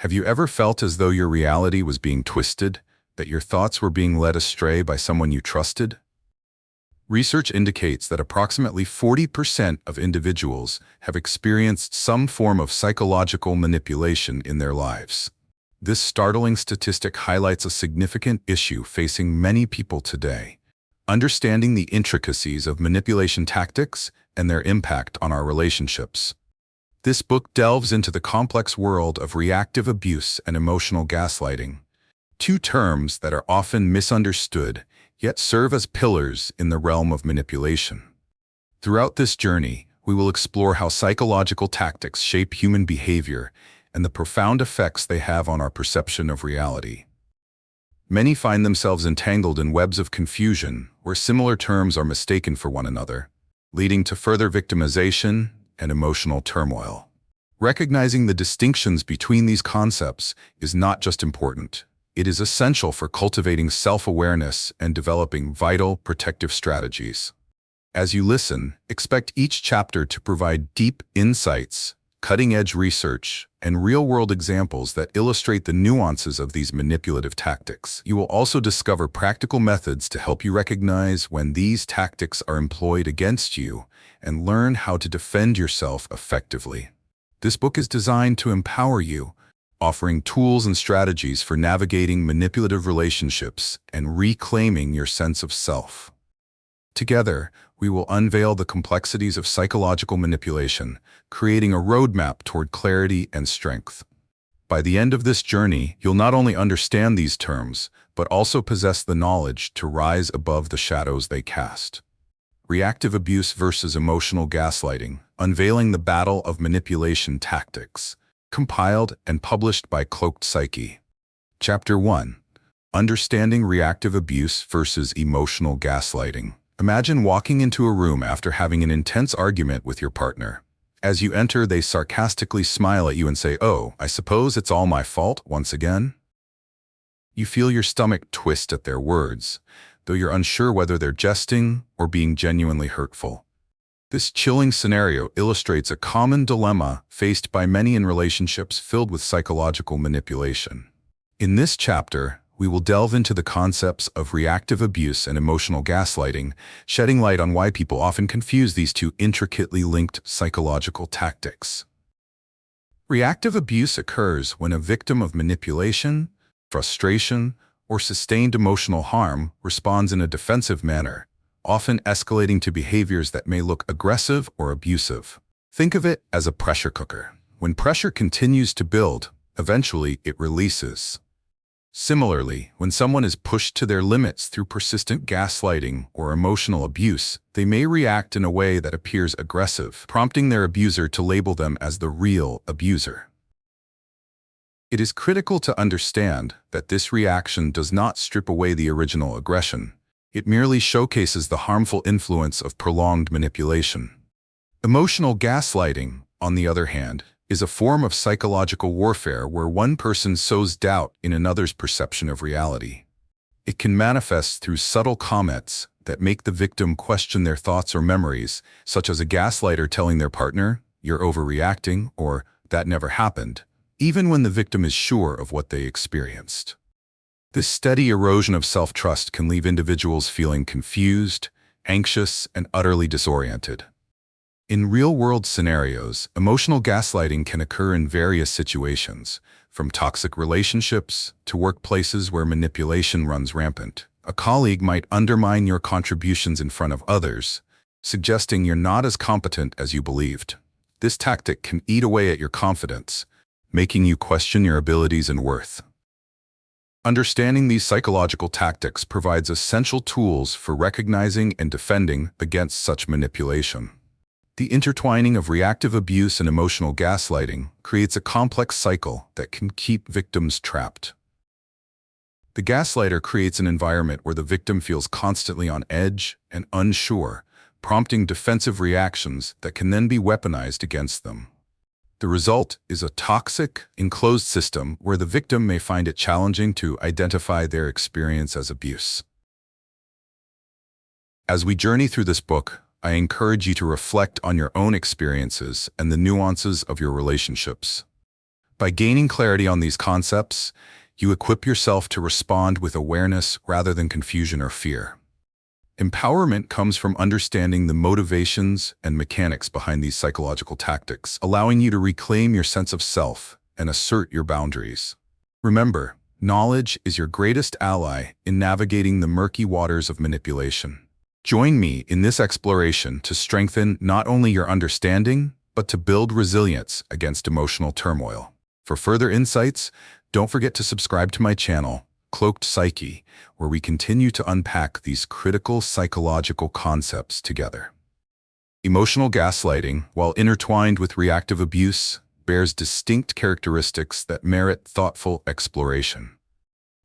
Have you ever felt as though your reality was being twisted, that your thoughts were being led astray by someone you trusted? Research indicates that approximately 40% of individuals have experienced some form of psychological manipulation in their lives. This startling statistic highlights a significant issue facing many people today: understanding the intricacies of manipulation tactics and their impact on our relationships. This book delves into the complex world of reactive abuse and emotional gaslighting, two terms that are often misunderstood yet serve as pillars in the realm of manipulation. Throughout this journey, we will explore how psychological tactics shape human behavior and the profound effects they have on our perception of reality. Many find themselves entangled in webs of confusion where similar terms are mistaken for one another, leading to further victimization and emotional turmoil. Recognizing the distinctions between these concepts is not just important, it is essential for cultivating self-awareness and developing vital protective strategies. As you listen, expect each chapter to provide deep insights, cutting-edge research, and real-world examples that illustrate the nuances of these manipulative tactics. You will also discover practical methods to help you recognize when these tactics are employed against you and learn how to defend yourself effectively. This book is designed to empower you, offering tools and strategies for navigating manipulative relationships and reclaiming your sense of self. Together, we will unveil the complexities of psychological manipulation, creating a roadmap toward clarity and strength. By the end of this journey, you'll not only understand these terms, but also possess the knowledge to rise above the shadows they cast. Reactive Abuse versus Emotional Gaslighting, Unveiling the Battle of Manipulation Tactics. Compiled and published by Cloaked Psyche. Chapter 1. Understanding Reactive Abuse versus Emotional Gaslighting. Imagine walking into a room after having an intense argument with your partner. As you enter, they sarcastically smile at you and say, "Oh, I suppose it's all my fault once again?" You feel your stomach twist at their words, though you're unsure whether they're jesting or being genuinely hurtful. This chilling scenario illustrates a common dilemma faced by many in relationships filled with psychological manipulation. In this chapter, we will delve into the concepts of reactive abuse and emotional gaslighting, shedding light on why people often confuse these two intricately linked psychological tactics. Reactive abuse occurs when a victim of manipulation, frustration, or sustained emotional harm responds in a defensive manner, often escalating to behaviors that may look aggressive or abusive. Think of it as a pressure cooker. When pressure continues to build, eventually it releases. Similarly, when someone is pushed to their limits through persistent gaslighting or emotional abuse, they may react in a way that appears aggressive, prompting their abuser to label them as the real abuser. It is critical to understand that this reaction does not strip away the original aggression. It merely showcases the harmful influence of prolonged manipulation. Emotional gaslighting, on the other hand, is a form of psychological warfare where one person sows doubt in another's perception of reality. It can manifest through subtle comments that make the victim question their thoughts or memories, such as a gaslighter telling their partner, "You're overreacting," or "That never happened," even when the victim is sure of what they experienced. This steady erosion of self-trust can leave individuals feeling confused, anxious, and utterly disoriented. In real-world scenarios, emotional gaslighting can occur in various situations, from toxic relationships to workplaces where manipulation runs rampant. A colleague might undermine your contributions in front of others, suggesting you're not as competent as you believed. This tactic can eat away at your confidence, making you question your abilities and worth. Understanding these psychological tactics provides essential tools for recognizing and defending against such manipulation. The intertwining of reactive abuse and emotional gaslighting creates a complex cycle that can keep victims trapped. The gaslighter creates an environment where the victim feels constantly on edge and unsure, prompting defensive reactions that can then be weaponized against them. The result is a toxic, enclosed system where the victim may find it challenging to identify their experience as abuse. As we journey through this book, I encourage you to reflect on your own experiences and the nuances of your relationships. By gaining clarity on these concepts, you equip yourself to respond with awareness rather than confusion or fear. Empowerment comes from understanding the motivations and mechanics behind these psychological tactics, allowing you to reclaim your sense of self and assert your boundaries. Remember, knowledge is your greatest ally in navigating the murky waters of manipulation. Join me in this exploration to strengthen not only your understanding, but to build resilience against emotional turmoil. For further insights, don't forget to subscribe to my channel, Cloaked Psyche, where we continue to unpack these critical psychological concepts together. Emotional gaslighting, while intertwined with reactive abuse, bears distinct characteristics that merit thoughtful exploration.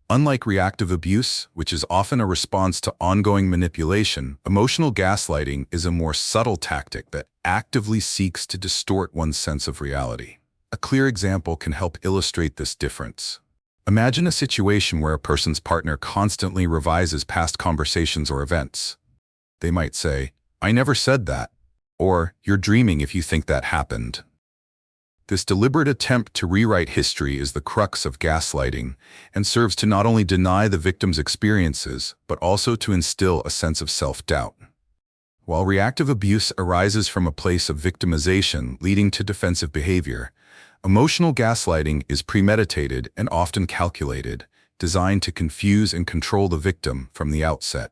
Unlike reactive abuse, which is often a response to ongoing manipulation, emotional gaslighting is a more subtle tactic that actively seeks to distort one's sense of reality. A clear example can help illustrate this difference. Imagine a situation where a person's partner constantly revises past conversations or events. They might say, "I never said that," or "You're dreaming if you think that happened." This deliberate attempt to rewrite history is the crux of gaslighting and serves to not only deny the victim's experiences, but also to instill a sense of self-doubt. While reactive abuse arises from a place of victimization leading to defensive behavior, emotional gaslighting is premeditated and often calculated, designed to confuse and control the victim from the outset.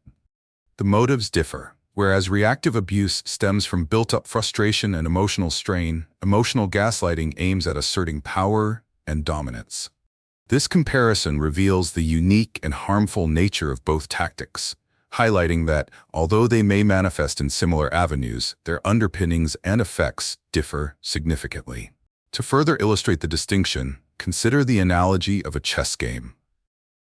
The motives differ. Whereas reactive abuse stems from built-up frustration and emotional strain, emotional gaslighting aims at asserting power and dominance. This comparison reveals the unique and harmful nature of both tactics, highlighting that, although they may manifest in similar avenues, their underpinnings and effects differ significantly. To further illustrate the distinction, consider the analogy of a chess game.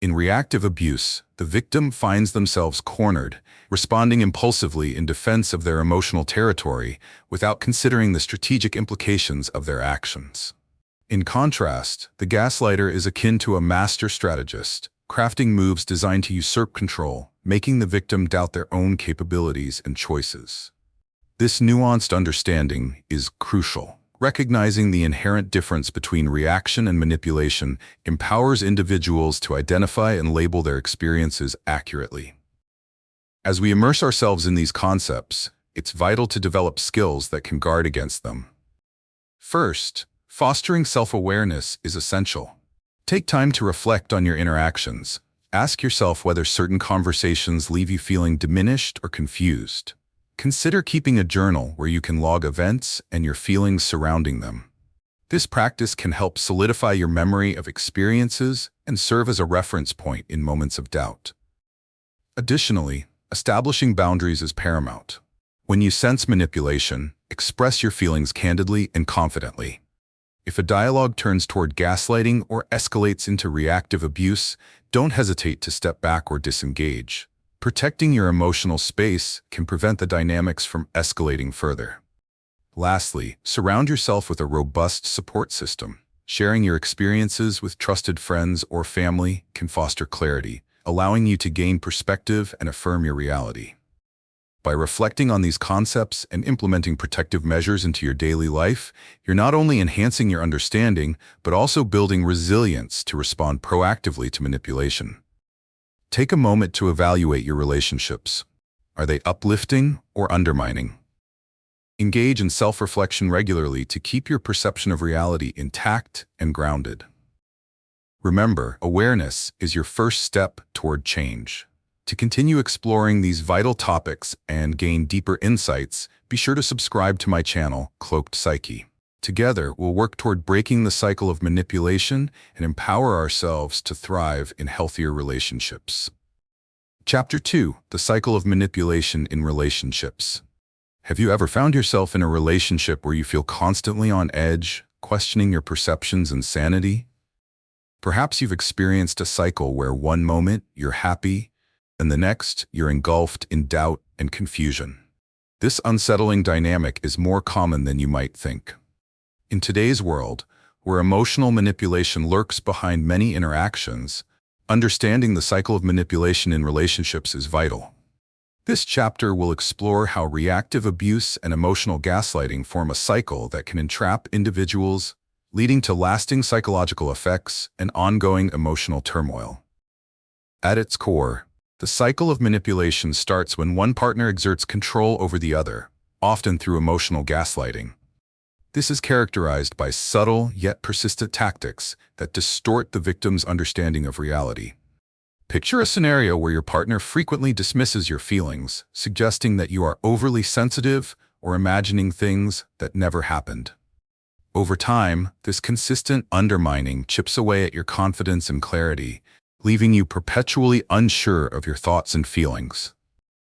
In reactive abuse, the victim finds themselves cornered, responding impulsively in defense of their emotional territory without considering the strategic implications of their actions. In contrast, the gaslighter is akin to a master strategist, crafting moves designed to usurp control, making the victim doubt their own capabilities and choices. This nuanced understanding is crucial. Recognizing the inherent difference between reaction and manipulation empowers individuals to identify and label their experiences accurately. As we immerse ourselves in these concepts, it's vital to develop skills that can guard against them. First, fostering self-awareness is essential. Take time to reflect on your interactions. Ask yourself whether certain conversations leave you feeling diminished or confused. Consider keeping a journal where you can log events and your feelings surrounding them. This practice can help solidify your memory of experiences and serve as a reference point in moments of doubt. Additionally, establishing boundaries is paramount. When you sense manipulation, express your feelings candidly and confidently. If a dialogue turns toward gaslighting or escalates into reactive abuse, don't hesitate to step back or disengage. Protecting your emotional space can prevent the dynamics from escalating further. Lastly, surround yourself with a robust support system. Sharing your experiences with trusted friends or family can foster clarity, allowing you to gain perspective and affirm your reality. By reflecting on these concepts and implementing protective measures into your daily life, you're not only enhancing your understanding, but also building resilience to respond proactively to manipulation. Take a moment to evaluate your relationships. Are they uplifting or undermining? Engage in self-reflection regularly to keep your perception of reality intact and grounded. Remember, awareness is your first step toward change. To continue exploring these vital topics and gain deeper insights, be sure to subscribe to my channel, Cloaked Psyche. Together, we'll work toward breaking the cycle of manipulation and empower ourselves to thrive in healthier relationships. Chapter 2: The Cycle of Manipulation in Relationships. Have you ever found yourself in a relationship where you feel constantly on edge, questioning your perceptions and sanity? Perhaps you've experienced a cycle where one moment you're happy, and the next you're engulfed in doubt and confusion. This unsettling dynamic is more common than you might think. In today's world, where emotional manipulation lurks behind many interactions, understanding the cycle of manipulation in relationships is vital. This chapter will explore how reactive abuse and emotional gaslighting form a cycle that can entrap individuals, leading to lasting psychological effects and ongoing emotional turmoil. At its core, the cycle of manipulation starts when one partner exerts control over the other, often through emotional gaslighting. This is characterized by subtle yet persistent tactics that distort the victim's understanding of reality. Picture a scenario where your partner frequently dismisses your feelings, suggesting that you are overly sensitive or imagining things that never happened. Over time, this consistent undermining chips away at your confidence and clarity, leaving you perpetually unsure of your thoughts and feelings.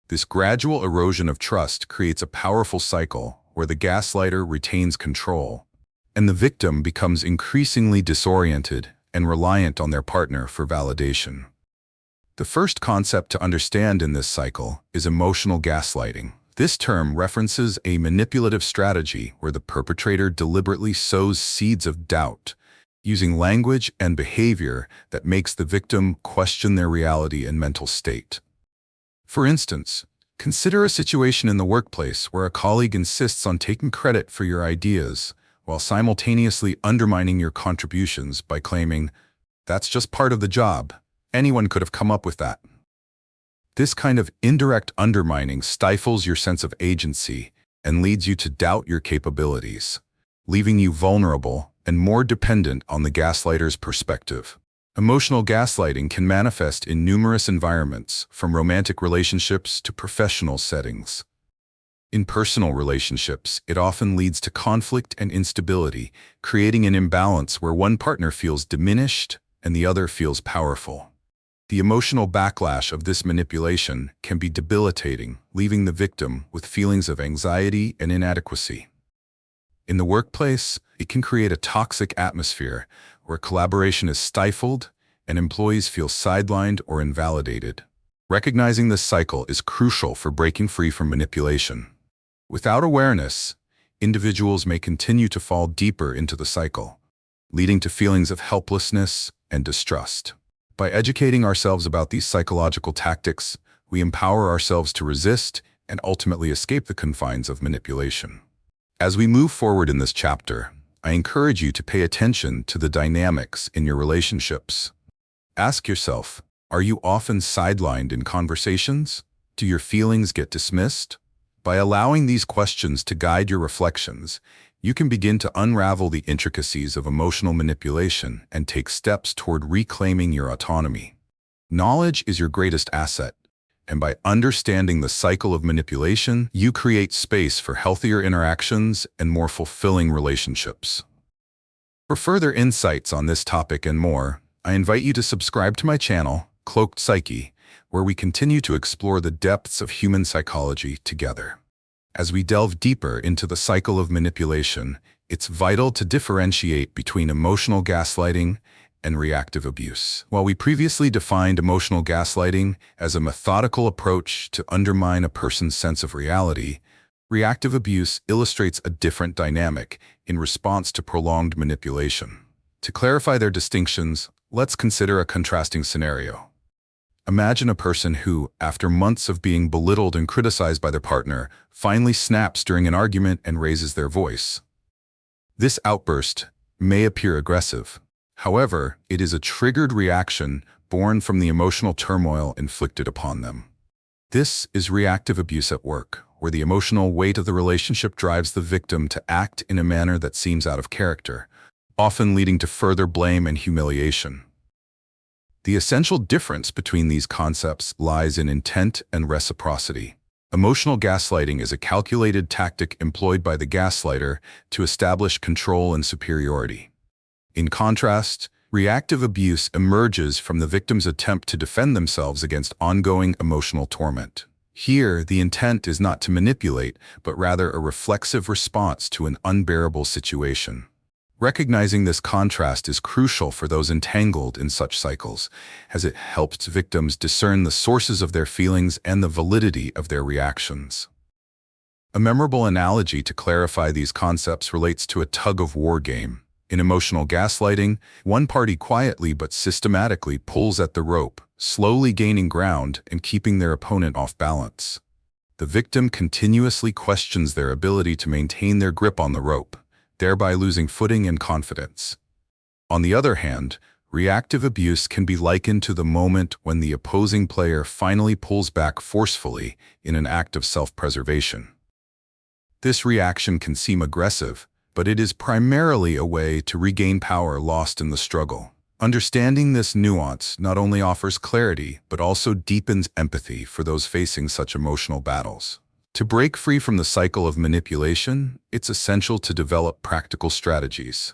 This gradual erosion of trust creates a powerful cycle where the gaslighter retains control, and the victim becomes increasingly disoriented and reliant on their partner for validation. The first concept to understand in this cycle is emotional gaslighting. This term references a manipulative strategy where the perpetrator deliberately sows seeds of doubt, using language and behavior that makes the victim question their reality and mental state. For instance, consider a situation in the workplace where a colleague insists on taking credit for your ideas while simultaneously undermining your contributions by claiming, "That's just part of the job. Anyone could have come up with that." This kind of indirect undermining stifles your sense of agency and leads you to doubt your capabilities, leaving you vulnerable and more dependent on the gaslighter's perspective. Emotional gaslighting can manifest in numerous environments, from romantic relationships to professional settings. In personal relationships, it often leads to conflict and instability, creating an imbalance where one partner feels diminished and the other feels powerful. The emotional backlash of this manipulation can be debilitating, leaving the victim with feelings of anxiety and inadequacy. In the workplace, it can create a toxic atmosphere where collaboration is stifled and employees feel sidelined or invalidated. Recognizing this cycle is crucial for breaking free from manipulation. Without awareness, individuals may continue to fall deeper into the cycle, leading to feelings of helplessness and distrust. By educating ourselves about these psychological tactics, we empower ourselves to resist and ultimately escape the confines of manipulation. As we move forward in this chapter, I encourage you to pay attention to the dynamics in your relationships. Ask yourself, are you often sidelined in conversations? Do your feelings get dismissed? By allowing these questions to guide your reflections, you can begin to unravel the intricacies of emotional manipulation and take steps toward reclaiming your autonomy. Knowledge is your greatest asset, and by understanding the cycle of manipulation, you create space for healthier interactions and more fulfilling relationships. For further insights on this topic and more, I invite you to subscribe to my channel, Cloaked Psyche, where we continue to explore the depths of human psychology together. As we delve deeper into the cycle of manipulation, it's vital to differentiate between emotional gaslighting and reactive abuse. While we previously defined emotional gaslighting as a methodical approach to undermine a person's sense of reality, reactive abuse illustrates a different dynamic in response to prolonged manipulation. To clarify their distinctions, let's consider a contrasting scenario. Imagine a person who, after months of being belittled and criticized by their partner, finally snaps during an argument and raises their voice. This outburst may appear aggressive. However, it is a triggered reaction born from the emotional turmoil inflicted upon them. This is reactive abuse at work, where the emotional weight of the relationship drives the victim to act in a manner that seems out of character, often leading to further blame and humiliation. The essential difference between these concepts lies in intent and reciprocity. Emotional gaslighting is a calculated tactic employed by the gaslighter to establish control and superiority. In contrast, reactive abuse emerges from the victim's attempt to defend themselves against ongoing emotional torment. Here, the intent is not to manipulate, but rather a reflexive response to an unbearable situation. Recognizing this contrast is crucial for those entangled in such cycles, as it helps victims discern the sources of their feelings and the validity of their reactions. A memorable analogy to clarify these concepts relates to a tug-of-war game. In emotional gaslighting, one party quietly but systematically pulls at the rope, slowly gaining ground and keeping their opponent off balance. The victim continuously questions their ability to maintain their grip on the rope, thereby losing footing and confidence. On the other hand, reactive abuse can be likened to the moment when the opposing player finally pulls back forcefully in an act of self-preservation. This reaction can seem aggressive, but it is primarily a way to regain power lost in the struggle. Understanding this nuance not only offers clarity, but also deepens empathy for those facing such emotional battles. To break free from the cycle of manipulation, it's essential to develop practical strategies.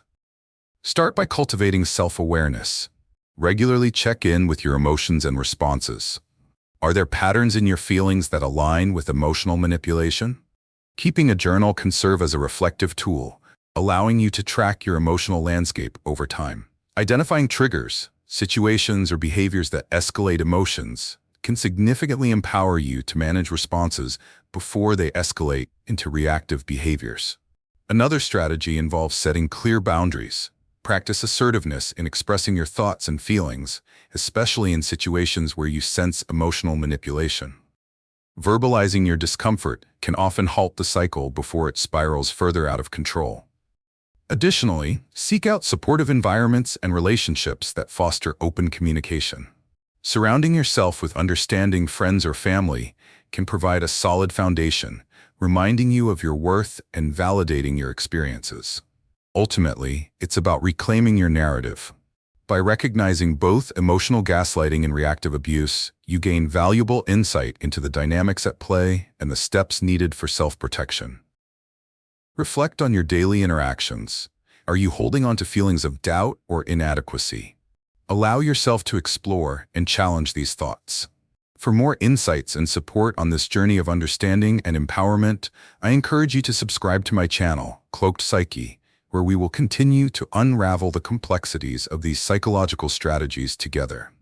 Start by cultivating self-awareness. Regularly check in with your emotions and responses. Are there patterns in your feelings that align with emotional manipulation? Keeping a journal can serve as a reflective tool, allowing you to track your emotional landscape over time. Identifying triggers, situations, or behaviors that escalate emotions can significantly empower you to manage responses before they escalate into reactive behaviors. Another strategy involves setting clear boundaries. Practice assertiveness in expressing your thoughts and feelings, especially in situations where you sense emotional manipulation. Verbalizing your discomfort can often halt the cycle before it spirals further out of control. Additionally, seek out supportive environments and relationships that foster open communication. Surrounding yourself with understanding friends or family can provide a solid foundation, reminding you of your worth and validating your experiences. Ultimately, it's about reclaiming your narrative. By recognizing both emotional gaslighting and reactive abuse, you gain valuable insight into the dynamics at play and the steps needed for self-protection. Reflect on your daily interactions. Are you holding on to feelings of doubt or inadequacy? Allow yourself to explore and challenge these thoughts. For more insights and support on this journey of understanding and empowerment, I encourage you to subscribe to my channel, Cloaked Psyche, where we will continue to unravel the complexities of these psychological strategies together.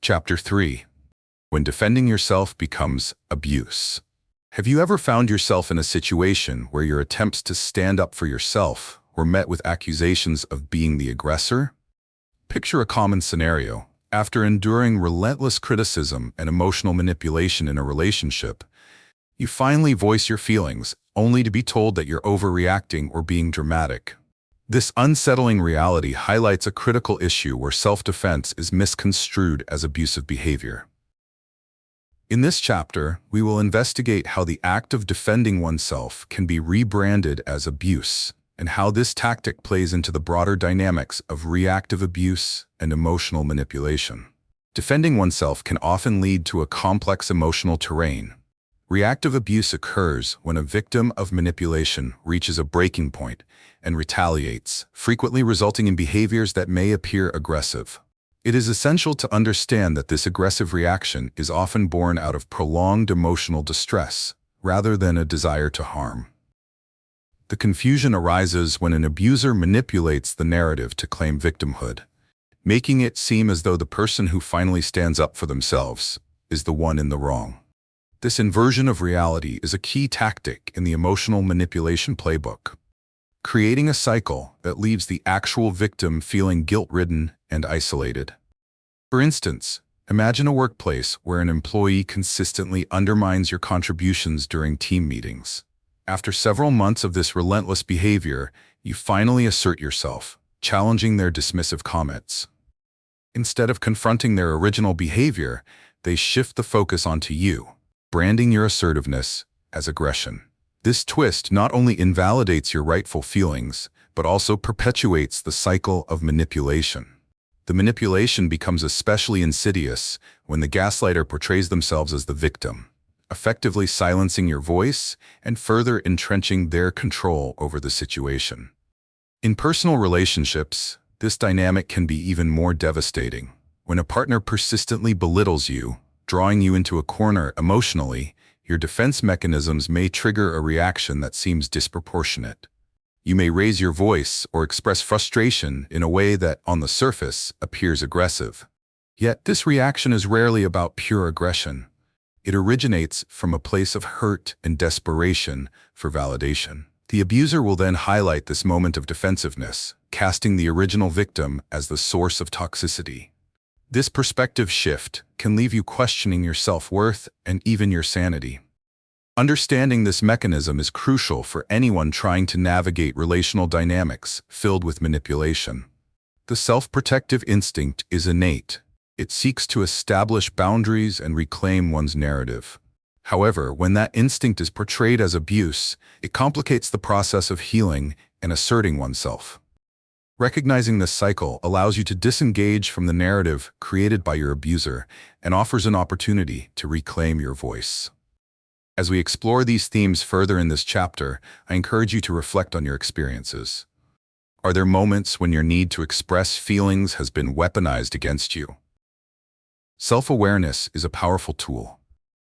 Chapter 3. When defending yourself becomes abuse. Have you ever found yourself in a situation where your attempts to stand up for yourself were met with accusations of being the aggressor? Picture a common scenario. After enduring relentless criticism and emotional manipulation in a relationship, you finally voice your feelings, only to be told that you're overreacting or being dramatic. This unsettling reality highlights a critical issue where self-defense is misconstrued as abusive behavior. In this chapter, we will investigate how the act of defending oneself can be rebranded as abuse, and how this tactic plays into the broader dynamics of reactive abuse and emotional manipulation. Defending oneself can often lead to a complex emotional terrain. Reactive abuse occurs when a victim of manipulation reaches a breaking point and retaliates, frequently resulting in behaviors that may appear aggressive. It is essential to understand that this aggressive reaction is often born out of prolonged emotional distress, rather than a desire to harm. The confusion arises when an abuser manipulates the narrative to claim victimhood, making it seem as though the person who finally stands up for themselves is the one in the wrong. This inversion of reality is a key tactic in the emotional manipulation playbook, creating a cycle that leaves the actual victim feeling guilt-ridden and isolated. For instance, imagine a workplace where an employee consistently undermines your contributions during team meetings. After several months of this relentless behavior, you finally assert yourself, challenging their dismissive comments. Instead of confronting their original behavior, they shift the focus onto you, branding your assertiveness as aggression. This twist not only invalidates your rightful feelings, but also perpetuates the cycle of manipulation. The manipulation becomes especially insidious when the gaslighter portrays themselves as the victim, effectively silencing your voice and further entrenching their control over the situation. In personal relationships, this dynamic can be even more devastating. When a partner persistently belittles you, drawing you into a corner emotionally, your defense mechanisms may trigger a reaction that seems disproportionate. You may raise your voice or express frustration in a way that, on the surface, appears aggressive. Yet, this reaction is rarely about pure aggression. It originates from a place of hurt and desperation for validation. The abuser will then highlight this moment of defensiveness, casting the original victim as the source of toxicity. This perspective shift can leave you questioning your self-worth and even your sanity. Understanding this mechanism is crucial for anyone trying to navigate relational dynamics filled with manipulation. The self-protective instinct is innate. It seeks to establish boundaries and reclaim one's narrative. However, when that instinct is portrayed as abuse, it complicates the process of healing and asserting oneself. Recognizing this cycle allows you to disengage from the narrative created by your abuser and offers an opportunity to reclaim your voice. As we explore these themes further in this chapter, I encourage you to reflect on your experiences. Are there moments when your need to express feelings has been weaponized against you? Self-awareness is a powerful tool.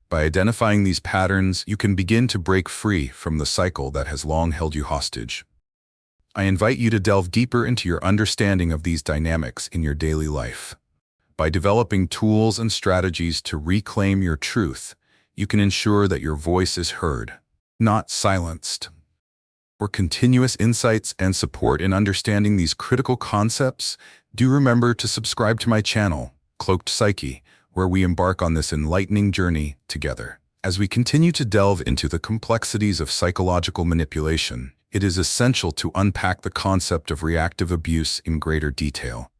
By identifying these patterns, you can begin to break free from the cycle that has long held you hostage. I invite you to delve deeper into your understanding of these dynamics in your daily life. By developing tools and strategies to reclaim your truth, you can ensure that your voice is heard, not silenced. For continuous insights and support in understanding these critical concepts, do remember to subscribe to my channel, Cloaked Psyche, where we embark on this enlightening journey together. As we continue to delve into the complexities of psychological manipulation, it is essential to unpack the concept of reactive abuse in greater detail.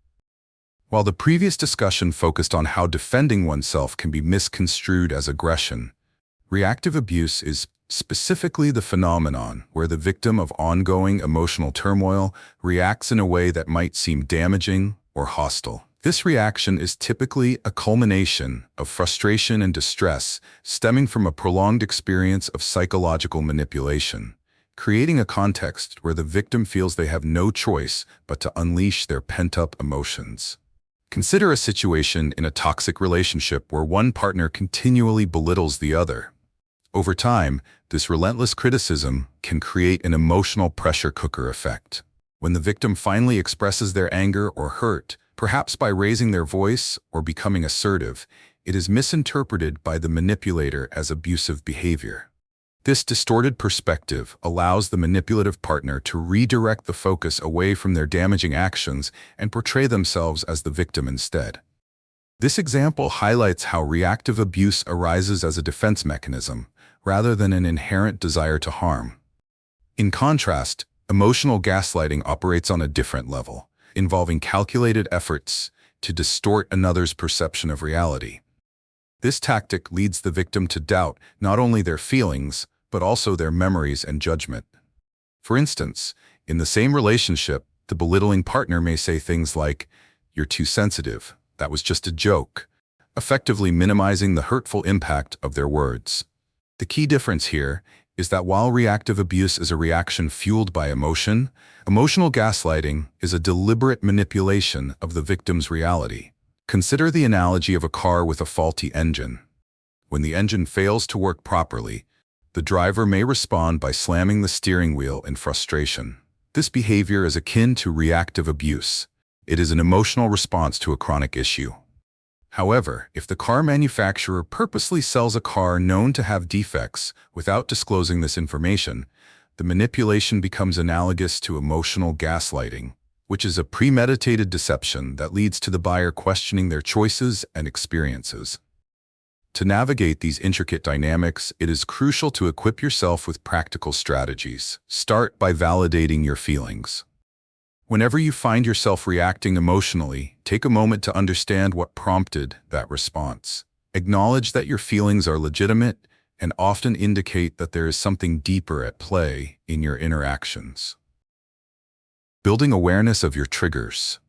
While the previous discussion focused on how defending oneself can be misconstrued as aggression, reactive abuse is specifically the phenomenon where the victim of ongoing emotional turmoil reacts in a way that might seem damaging or hostile. This reaction is typically a culmination of frustration and distress stemming from a prolonged experience of psychological manipulation, creating a context where the victim feels they have no choice but to unleash their pent-up emotions. Consider a situation in a toxic relationship where one partner continually belittles the other. Over time, this relentless criticism can create an emotional pressure cooker effect. When the victim finally expresses their anger or hurt, perhaps by raising their voice or becoming assertive, it is misinterpreted by the manipulator as abusive behavior. This distorted perspective allows the manipulative partner to redirect the focus away from their damaging actions and portray themselves as the victim instead. This example highlights how reactive abuse arises as a defense mechanism, rather than an inherent desire to harm. In contrast, emotional gaslighting operates on a different level, involving calculated efforts to distort another's perception of reality. This tactic leads the victim to doubt not only their feelings, but also their memories and judgment. For instance, in the same relationship, the belittling partner may say things like, "You're too sensitive, that was just a joke," effectively minimizing the hurtful impact of their words. The key difference here is that while reactive abuse is a reaction fueled by emotion, emotional gaslighting is a deliberate manipulation of the victim's reality. Consider the analogy of a car with a faulty engine. When the engine fails to work properly, the driver may respond by slamming the steering wheel in frustration. This behavior is akin to reactive abuse. It is an emotional response to a chronic issue. However, if the car manufacturer purposely sells a car known to have defects without disclosing this information, the manipulation becomes analogous to emotional gaslighting, which is a premeditated deception that leads to the buyer questioning their choices and experiences. To navigate these intricate dynamics, it is crucial to equip yourself with practical strategies. Start by validating your feelings. Whenever you find yourself reacting emotionally, take a moment to understand what prompted that response. Acknowledge that your feelings are legitimate and often indicate that there is something deeper at play in your interactions. Building awareness of your triggers.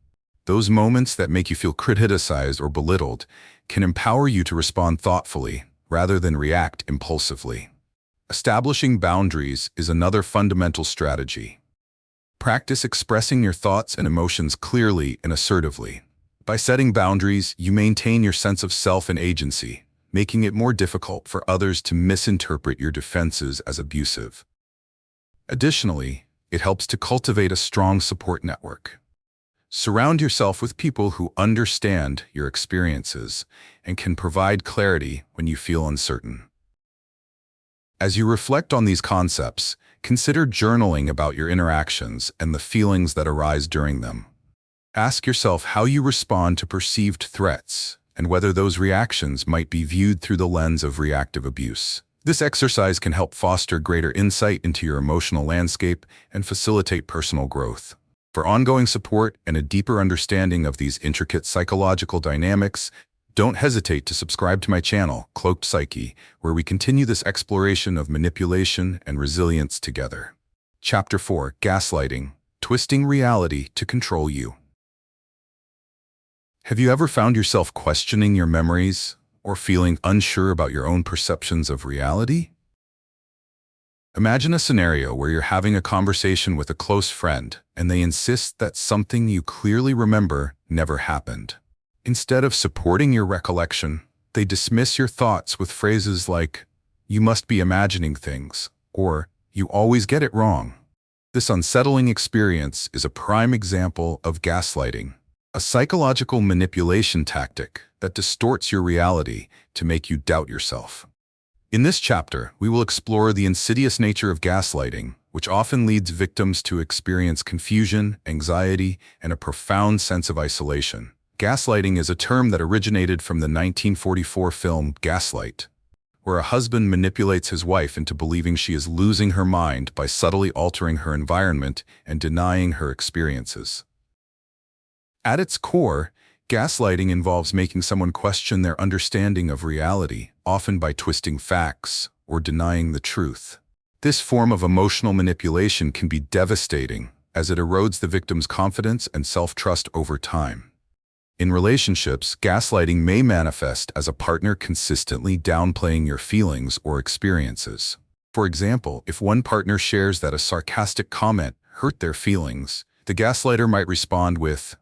Those moments that make you feel criticized or belittled can empower you to respond thoughtfully rather than react impulsively. Establishing boundaries is another fundamental strategy. Practice expressing your thoughts and emotions clearly and assertively. By setting boundaries, you maintain your sense of self and agency, making it more difficult for others to misinterpret your defenses as abusive. Additionally, it helps to cultivate a strong support network. Surround yourself with people who understand your experiences and can provide clarity when you feel uncertain. As you reflect on these concepts, consider journaling about your interactions and the feelings that arise during them. Ask yourself how you respond to perceived threats and whether those reactions might be viewed through the lens of reactive abuse. This exercise can help foster greater insight into your emotional landscape and facilitate personal growth. For ongoing support and a deeper understanding of these intricate psychological dynamics, don't hesitate to subscribe to my channel, Cloaked Psyche, where we continue this exploration of manipulation and resilience together. Chapter 4: Gaslighting, Twisting Reality to Control You. Have you ever found yourself questioning your memories or feeling unsure about your own perceptions of reality? Imagine a scenario where you're having a conversation with a close friend and they insist that something you clearly remember never happened. Instead of supporting your recollection, they dismiss your thoughts with phrases like, "You must be imagining things," or "You always get it wrong." This unsettling experience is a prime example of gaslighting, a psychological manipulation tactic that distorts your reality to make you doubt yourself. In this chapter, we will explore the insidious nature of gaslighting, which often leads victims to experience confusion, anxiety, and a profound sense of isolation. Gaslighting is a term that originated from the 1944 film Gaslight, where a husband manipulates his wife into believing she is losing her mind by subtly altering her environment and denying her experiences. At its core, gaslighting involves making someone question their understanding of reality, often by twisting facts or denying the truth. This form of emotional manipulation can be devastating, as it erodes the victim's confidence and self-trust over time. In relationships, gaslighting may manifest as a partner consistently downplaying your feelings or experiences. For example, if one partner shares that a sarcastic comment hurt their feelings, the gaslighter might respond with,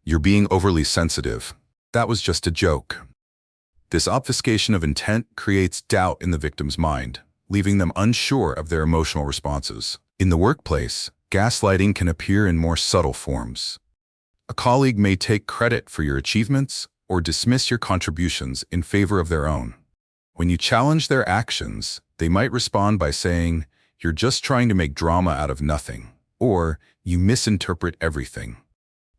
"You're being overly sensitive. That was just a joke." This obfuscation of intent creates doubt in the victim's mind, leaving them unsure of their emotional responses. In the workplace, gaslighting can appear in more subtle forms. A colleague may take credit for your achievements or dismiss your contributions in favor of their own. When you challenge their actions, they might respond by saying, "You're just trying to make drama out of nothing," or "You misinterpret everything."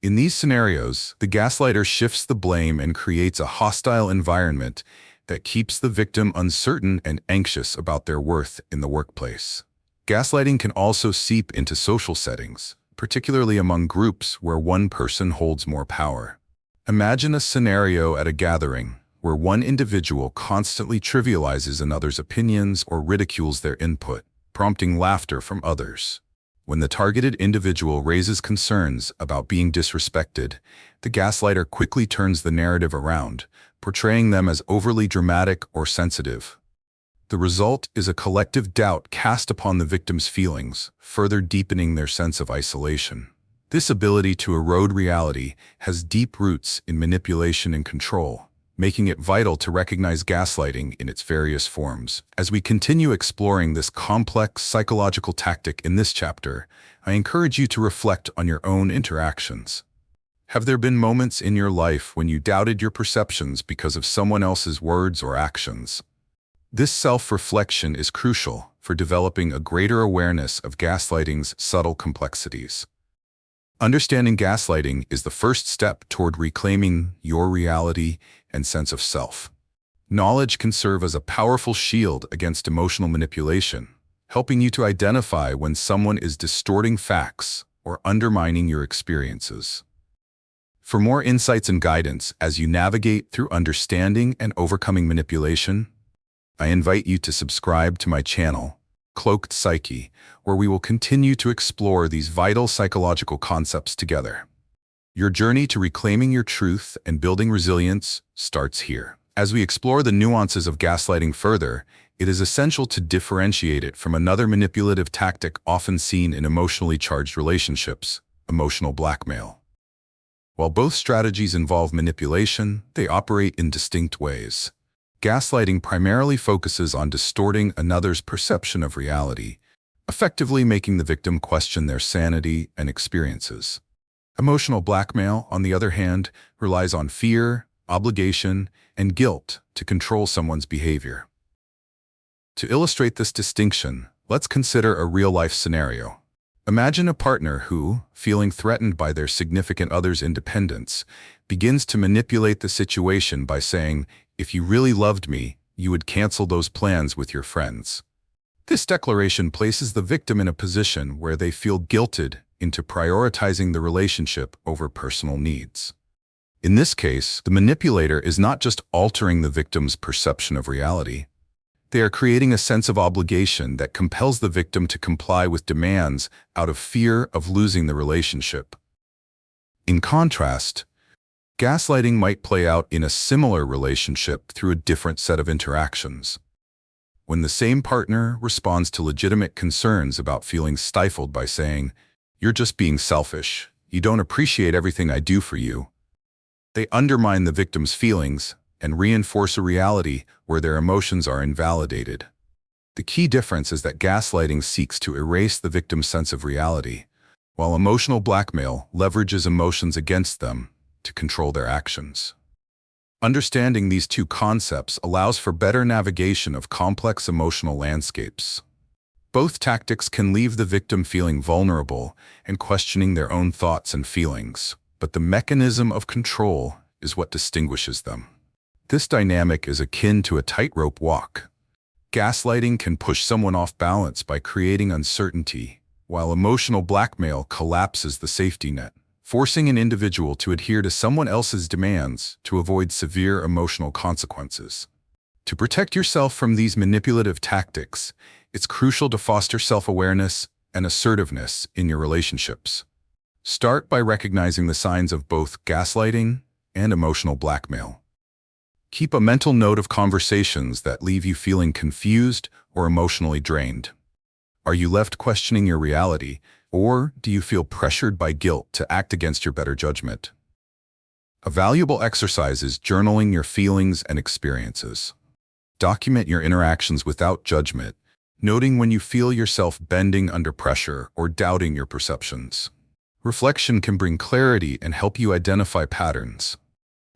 In these scenarios, the gaslighter shifts the blame and creates a hostile environment that keeps the victim uncertain and anxious about their worth in the workplace. Gaslighting can also seep into social settings, particularly among groups where one person holds more power. Imagine a scenario at a gathering where one individual constantly trivializes another's opinions or ridicules their input, prompting laughter from others. When the targeted individual raises concerns about being disrespected, the gaslighter quickly turns the narrative around, portraying them as overly dramatic or sensitive. The result is a collective doubt cast upon the victim's feelings, further deepening their sense of isolation. This ability to erode reality has deep roots in manipulation and control, making it vital to recognize gaslighting in its various forms. As we continue exploring this complex psychological tactic in this chapter, I encourage you to reflect on your own interactions. Have there been moments in your life when you doubted your perceptions because of someone else's words or actions? This self-reflection is crucial for developing a greater awareness of gaslighting's subtle complexities. Understanding gaslighting is the first step toward reclaiming your reality and sense of self. Knowledge can serve as a powerful shield against emotional manipulation, helping you to identify when someone is distorting facts or undermining your experiences. For more insights and guidance as you navigate through understanding and overcoming manipulation, I invite you to subscribe to my channel, Cloaked Psyche, where we will continue to explore these vital psychological concepts together. Your journey to reclaiming your truth and building resilience starts here. As we explore the nuances of gaslighting further, it is essential to differentiate it from another manipulative tactic often seen in emotionally charged relationships: emotional blackmail. While both strategies involve manipulation, they operate in distinct ways. Gaslighting primarily focuses on distorting another's perception of reality, effectively making the victim question their sanity and experiences. Emotional blackmail, on the other hand, relies on fear, obligation, and guilt to control someone's behavior. To illustrate this distinction, let's consider a real-life scenario. Imagine a partner who, feeling threatened by their significant other's independence, begins to manipulate the situation by saying, "If you really loved me, you would cancel those plans with your friends. This declaration places the victim in a position where they feel guilted into prioritizing the relationship over personal needs. In this case, the manipulator is not just altering the victim's perception of reality. They are creating a sense of obligation that compels the victim to comply with demands out of fear of losing the relationship. In contrast, gaslighting might play out in a similar relationship through a different set of interactions. When the same partner responds to legitimate concerns about feeling stifled by saying, "You're just being selfish, you don't appreciate everything I do for you," they undermine the victim's feelings and reinforce a reality where their emotions are invalidated. The key difference is that gaslighting seeks to erase the victim's sense of reality, while emotional blackmail leverages emotions against them to control their actions. Understanding these two concepts allows for better navigation of complex emotional landscapes. Both tactics can leave the victim feeling vulnerable and questioning their own thoughts and feelings, but the mechanism of control is what distinguishes them. This dynamic is akin to a tightrope walk. Gaslighting can push someone off balance by creating uncertainty, while emotional blackmail collapses the safety net, forcing an individual to adhere to someone else's demands to avoid severe emotional consequences. To protect yourself from these manipulative tactics, it's crucial to foster self-awareness and assertiveness in your relationships. Start by recognizing the signs of both gaslighting and emotional blackmail. Keep a mental note of conversations that leave you feeling confused or emotionally drained. Are you left questioning your reality, or do you feel pressured by guilt to act against your better judgment? A valuable exercise is journaling your feelings and experiences. Document your interactions without judgment, noting when you feel yourself bending under pressure or doubting your perceptions. Reflection can bring clarity and help you identify patterns.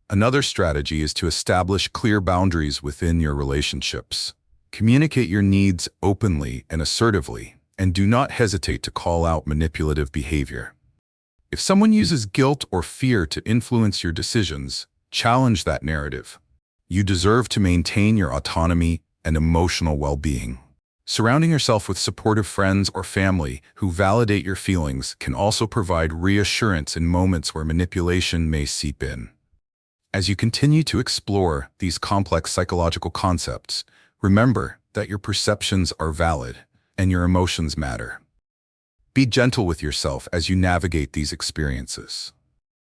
Another strategy is to establish clear boundaries within your relationships. Communicate your needs openly and assertively, and do not hesitate to call out manipulative behavior. If someone uses guilt or fear to influence your decisions, challenge that narrative. You deserve to maintain your autonomy and emotional well-being. Surrounding yourself with supportive friends or family who validate your feelings can also provide reassurance in moments where manipulation may seep in. As you continue to explore these complex psychological concepts, remember that your perceptions are valid and your emotions matter. Be gentle with yourself as you navigate these experiences.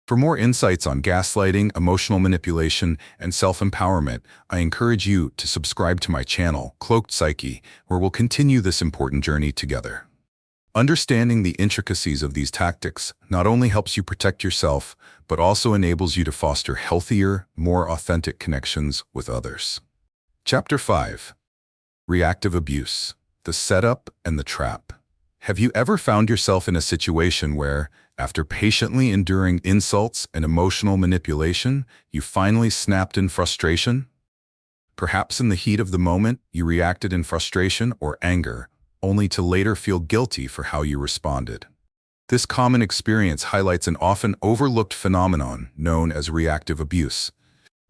For more insights on gaslighting, emotional manipulation, and self-empowerment, I encourage you to subscribe to my channel, Cloaked Psyche, where we'll continue this important journey together. Understanding the intricacies of these tactics not only helps you protect yourself, but also enables you to foster healthier, more authentic connections with others. Chapter 5. Reactive Abuse: The Setup and the Trap. Have you ever found yourself in a situation where, after patiently enduring insults and emotional manipulation, you finally snapped in frustration? Perhaps in the heat of the moment, you reacted in frustration or anger, only to later feel guilty for how you responded. This common experience highlights an often overlooked phenomenon known as reactive abuse,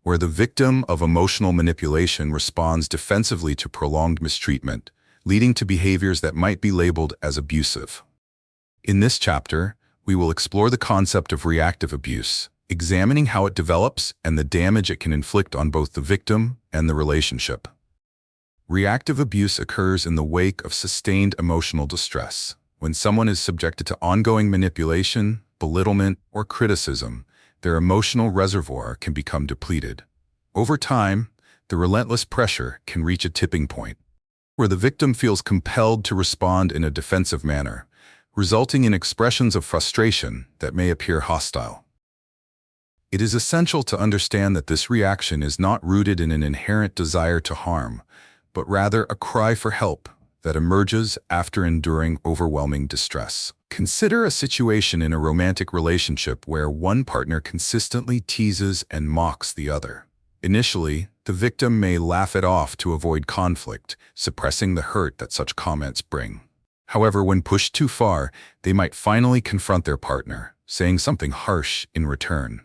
where the victim of emotional manipulation responds defensively to prolonged mistreatment, leading to behaviors that might be labeled as abusive. In this chapter, we will explore the concept of reactive abuse, examining how it develops and the damage it can inflict on both the victim and the relationship. Reactive abuse occurs in the wake of sustained emotional distress. When someone is subjected to ongoing manipulation, belittlement, or criticism, their emotional reservoir can become depleted. Over time, the relentless pressure can reach a tipping point, where the victim feels compelled to respond in a defensive manner, resulting in expressions of frustration that may appear hostile. It is essential to understand that this reaction is not rooted in an inherent desire to harm, but rather a cry for help that emerges after enduring overwhelming distress. Consider a situation in a romantic relationship where one partner consistently teases and mocks the other. Initially, the victim may laugh it off to avoid conflict, suppressing the hurt that such comments bring. However, when pushed too far, they might finally confront their partner, saying something harsh in return.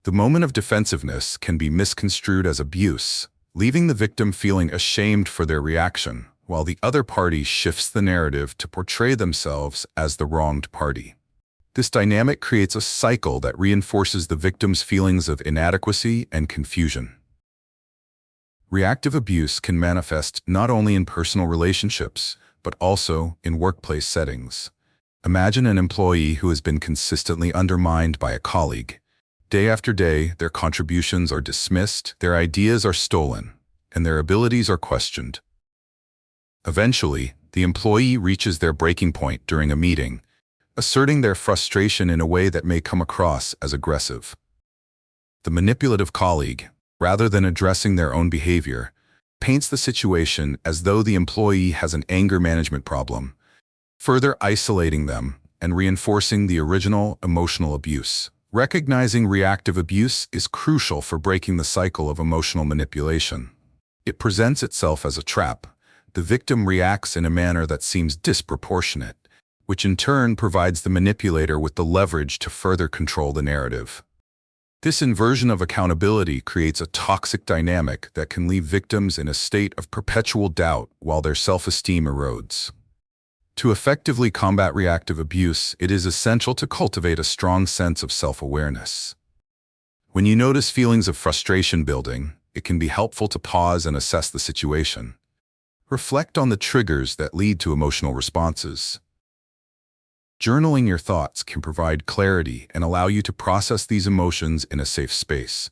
The moment of defensiveness can be misconstrued as abuse, leaving the victim feeling ashamed for their reaction, while the other party shifts the narrative to portray themselves as the wronged party. This dynamic creates a cycle that reinforces the victim's feelings of inadequacy and confusion. Reactive abuse can manifest not only in personal relationships, but also in workplace settings. Imagine an employee who has been consistently undermined by a colleague. Day after day, their contributions are dismissed, their ideas are stolen, and their abilities are questioned. Eventually, the employee reaches their breaking point during a meeting, asserting their frustration in a way that may come across as aggressive. The manipulative colleague, rather than addressing their own behavior, paints the situation as though the employee has an anger management problem, further isolating them and reinforcing the original emotional abuse. Recognizing reactive abuse is crucial for breaking the cycle of emotional manipulation. It presents itself as a trap. The victim reacts in a manner that seems disproportionate, which in turn provides the manipulator with the leverage to further control the narrative. This inversion of accountability creates a toxic dynamic that can leave victims in a state of perpetual doubt while their self-esteem erodes. To effectively combat reactive abuse, it is essential to cultivate a strong sense of self-awareness. When you notice feelings of frustration building, it can be helpful to pause and assess the situation. Reflect on the triggers that lead to emotional responses. Journaling your thoughts can provide clarity and allow you to process these emotions in a safe space.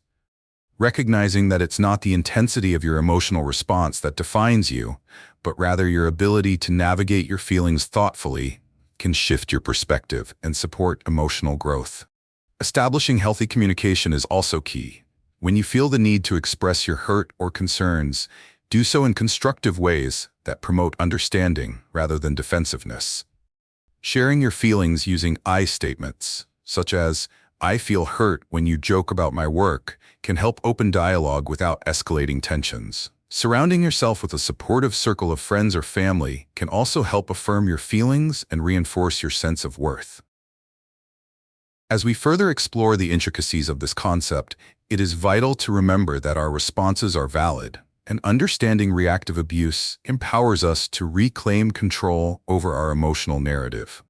Recognizing that it's not the intensity of your emotional response that defines you, but rather your ability to navigate your feelings thoughtfully can shift your perspective and support emotional growth. Establishing healthy communication is also key. When you feel the need to express your hurt or concerns, do so in constructive ways that promote understanding rather than defensiveness. Sharing your feelings using I statements, such as, "I feel hurt when you joke about my work," can help open dialogue without escalating tensions. Surrounding yourself with a supportive circle of friends or family can also help affirm your feelings and reinforce your sense of worth. As we further explore the intricacies of this concept, it is vital to remember that our responses are valid, and understanding reactive abuse empowers us to reclaim control over our emotional narrative.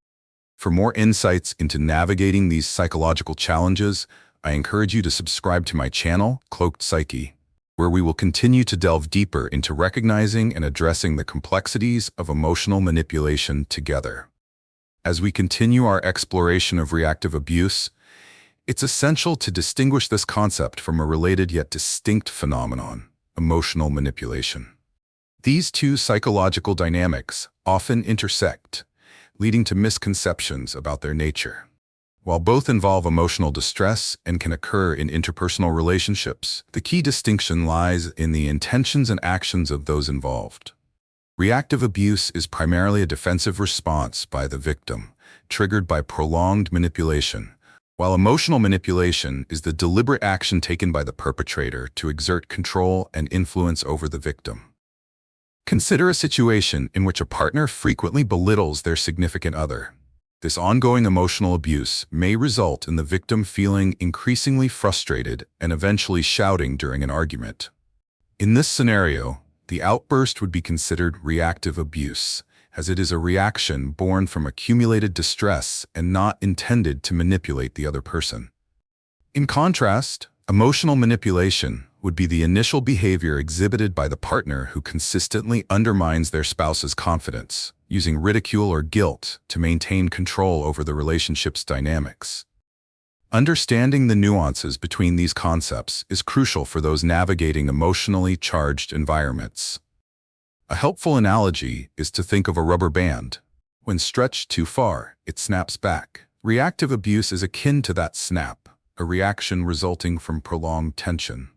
For more insights into navigating these psychological challenges, I encourage you to subscribe to my channel, Cloaked Psyche, where we will continue to delve deeper into recognizing and addressing the complexities of emotional manipulation together. As we continue our exploration of reactive abuse, it's essential to distinguish this concept from a related yet distinct phenomenon: emotional manipulation. These two psychological dynamics often intersect, leading to misconceptions about their nature. While both involve emotional distress and can occur in interpersonal relationships, the key distinction lies in the intentions and actions of those involved. Reactive abuse is primarily a defensive response by the victim, triggered by prolonged manipulation, while emotional manipulation is the deliberate action taken by the perpetrator to exert control and influence over the victim. Consider a situation in which a partner frequently belittles their significant other. This ongoing emotional abuse may result in the victim feeling increasingly frustrated and eventually shouting during an argument. In this scenario, the outburst would be considered reactive abuse, as it is a reaction born from accumulated distress and not intended to manipulate the other person. In contrast, emotional manipulation would be the initial behavior exhibited by the partner who consistently undermines their spouse's confidence, using ridicule or guilt to maintain control over the relationship's dynamics. Understanding the nuances between these concepts is crucial for those navigating emotionally charged environments. A helpful analogy is to think of a rubber band. When stretched too far, it snaps back. Reactive abuse is akin to that snap, a reaction resulting from prolonged tension.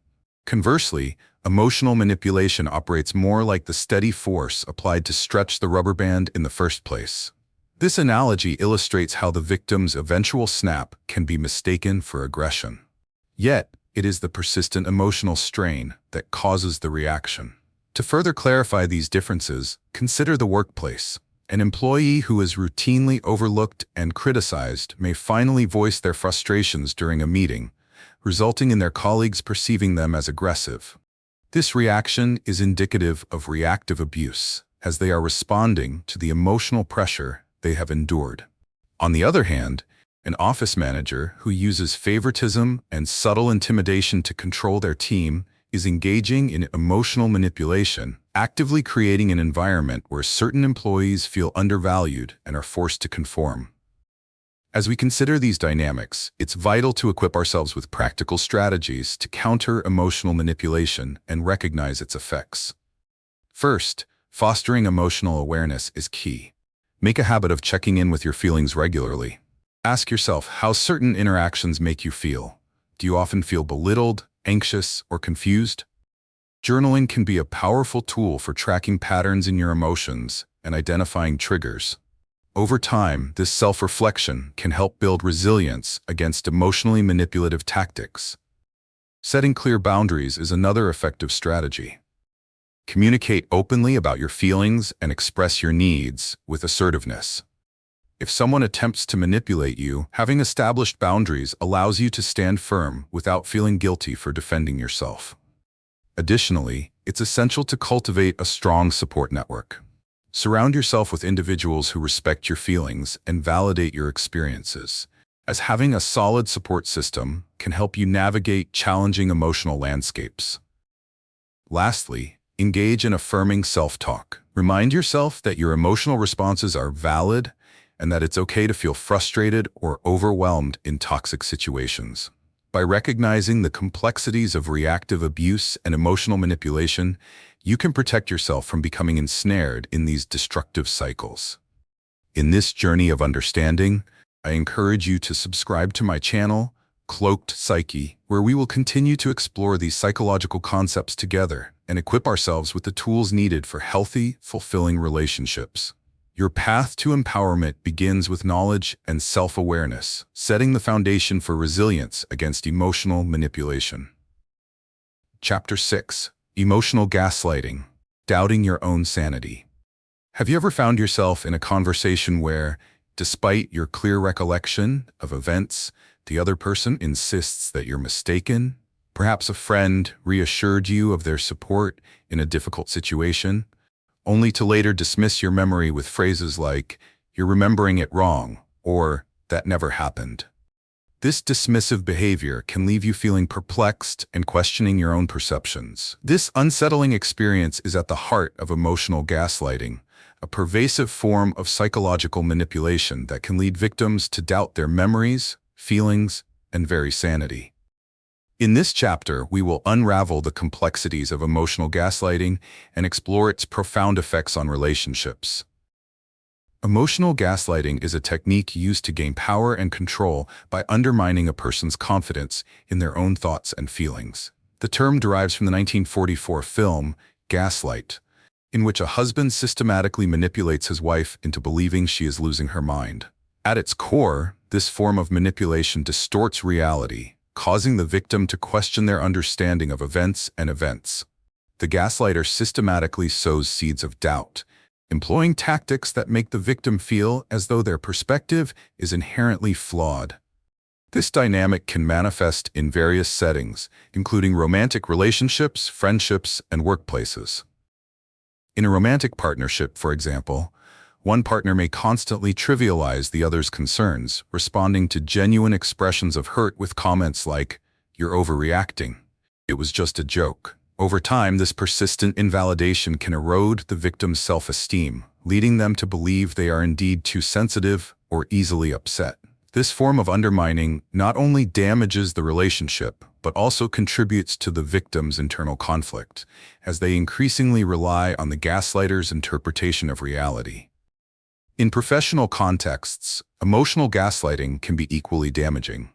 Conversely, emotional manipulation operates more like the steady force applied to stretch the rubber band in the first place. This analogy illustrates how the victim's eventual snap can be mistaken for aggression. Yet, it is the persistent emotional strain that causes the reaction. To further clarify these differences, consider the workplace. An employee who is routinely overlooked and criticized may finally voice their frustrations during a meeting, resulting in their colleagues perceiving them as aggressive. This reaction is indicative of reactive abuse, as they are responding to the emotional pressure they have endured. On the other hand, an office manager who uses favoritism and subtle intimidation to control their team is engaging in emotional manipulation, actively creating an environment where certain employees feel undervalued and are forced to conform. As we consider these dynamics, it's vital to equip ourselves with practical strategies to counter emotional manipulation and recognize its effects. First, fostering emotional awareness is key. Make a habit of checking in with your feelings regularly. Ask yourself how certain interactions make you feel. Do you often feel belittled, anxious, or confused? Journaling can be a powerful tool for tracking patterns in your emotions and identifying triggers. Over time, this self-reflection can help build resilience against emotionally manipulative tactics. Setting clear boundaries is another effective strategy. Communicate openly about your feelings and express your needs with assertiveness. If someone attempts to manipulate you, having established boundaries allows you to stand firm without feeling guilty for defending yourself. Additionally, it's essential to cultivate a strong support network. Surround yourself with individuals who respect your feelings and validate your experiences, as having a solid support system can help you navigate challenging emotional landscapes. Lastly, engage in affirming self-talk. Remind yourself that your emotional responses are valid and that it's okay to feel frustrated or overwhelmed in toxic situations. By recognizing the complexities of reactive abuse and emotional manipulation, you can protect yourself from becoming ensnared in these destructive cycles. In this journey of understanding, I encourage you to subscribe to my channel, Cloaked Psyche, where we will continue to explore these psychological concepts together and equip ourselves with the tools needed for healthy, fulfilling relationships. Your path to empowerment begins with knowledge and self-awareness, setting the foundation for resilience against emotional manipulation. Chapter 6. Emotional Gaslighting. Doubting Your Own Sanity. Have you ever found yourself in a conversation where, despite your clear recollection of events, the other person insists that you're mistaken? Perhaps a friend reassured you of their support in a difficult situation, only to later dismiss your memory with phrases like, "You're remembering it wrong," or "That never happened." This dismissive behavior can leave you feeling perplexed and questioning your own perceptions. This unsettling experience is at the heart of emotional gaslighting, a pervasive form of psychological manipulation that can lead victims to doubt their memories, feelings, and very sanity. In this chapter, we will unravel the complexities of emotional gaslighting and explore its profound effects on relationships. Emotional gaslighting is a technique used to gain power and control by undermining a person's confidence in their own thoughts and feelings. The term derives from the 1944 film Gaslight, in which a husband systematically manipulates his wife into believing she is losing her mind. At its core, this form of manipulation distorts reality, causing the victim to question their understanding of events and events. The gaslighter systematically sows seeds of doubt, employing tactics that make the victim feel as though their perspective is inherently flawed. This dynamic can manifest in various settings, including romantic relationships, friendships, and workplaces. In a romantic partnership, for example, one partner may constantly trivialize the other's concerns, responding to genuine expressions of hurt with comments like, "You're overreacting. It was just a joke." Over time, this persistent invalidation can erode the victim's self-esteem, leading them to believe they are indeed too sensitive or easily upset. This form of undermining not only damages the relationship, but also contributes to the victim's internal conflict, as they increasingly rely on the gaslighter's interpretation of reality. In professional contexts, emotional gaslighting can be equally damaging.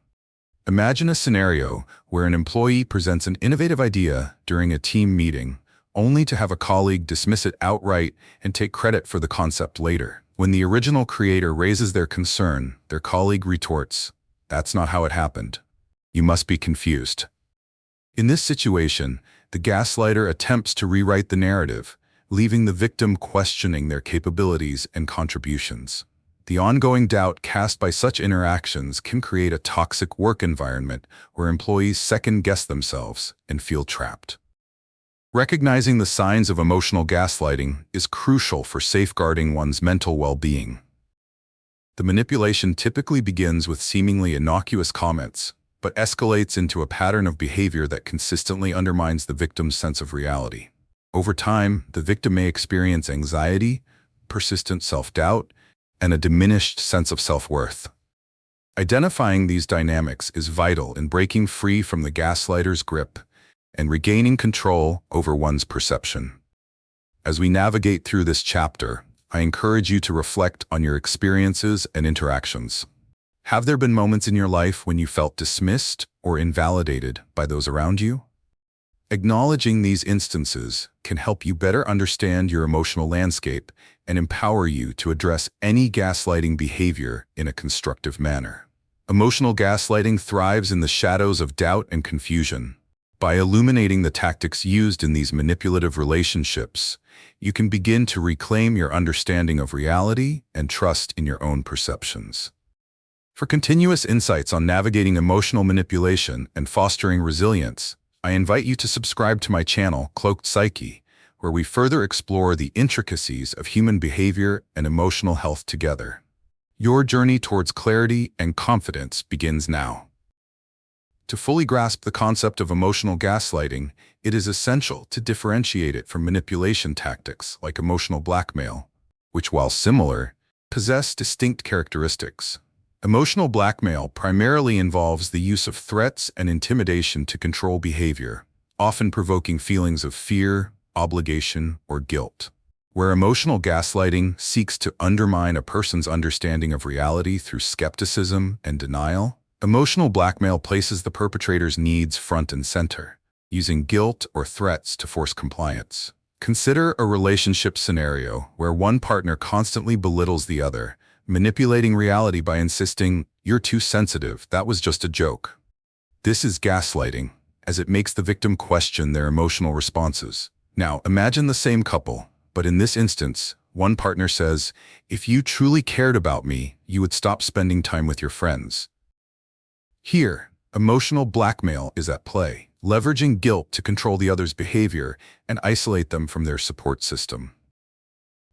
Imagine a scenario where an employee presents an innovative idea during a team meeting, only to have a colleague dismiss it outright and take credit for the concept later. When the original creator raises their concern, their colleague retorts, "That's not how it happened. You must be confused." In this situation, the gaslighter attempts to rewrite the narrative, leaving the victim questioning their capabilities and contributions. The ongoing doubt cast by such interactions can create a toxic work environment where employees second-guess themselves and feel trapped. Recognizing the signs of emotional gaslighting is crucial for safeguarding one's mental well-being. The manipulation typically begins with seemingly innocuous comments, but escalates into a pattern of behavior that consistently undermines the victim's sense of reality. Over time, the victim may experience anxiety, persistent self-doubt, and a diminished sense of self-worth. Identifying these dynamics is vital in breaking free from the gaslighter's grip and regaining control over one's perception. As we navigate through this chapter, I encourage you to reflect on your experiences and interactions. Have there been moments in your life when you felt dismissed or invalidated by those around you? Acknowledging these instances can help you better understand your emotional landscape and empower you to address any gaslighting behavior in a constructive manner. Emotional gaslighting thrives in the shadows of doubt and confusion. By illuminating the tactics used in these manipulative relationships, you can begin to reclaim your understanding of reality and trust in your own perceptions. For continuous insights on navigating emotional manipulation and fostering resilience, I invite you to subscribe to my channel, Cloaked Psyche, where we further explore the intricacies of human behavior and emotional health together. Your journey towards clarity and confidence begins now. To fully grasp the concept of emotional gaslighting, it is essential to differentiate it from manipulation tactics like emotional blackmail, which, while similar, possess distinct characteristics. Emotional blackmail primarily involves the use of threats and intimidation to control behavior, often provoking feelings of fear, obligation, or guilt. Where emotional gaslighting seeks to undermine a person's understanding of reality through skepticism and denial, emotional blackmail places the perpetrator's needs front and center, using guilt or threats to force compliance. Consider a relationship scenario where one partner constantly belittles the other, manipulating reality by insisting, "You're too sensitive, that was just a joke." This is gaslighting, as it makes the victim question their emotional responses. Now, imagine the same couple, but in this instance, one partner says, "If you truly cared about me, you would stop spending time with your friends." Here, emotional blackmail is at play, leveraging guilt to control the other's behavior and isolate them from their support system.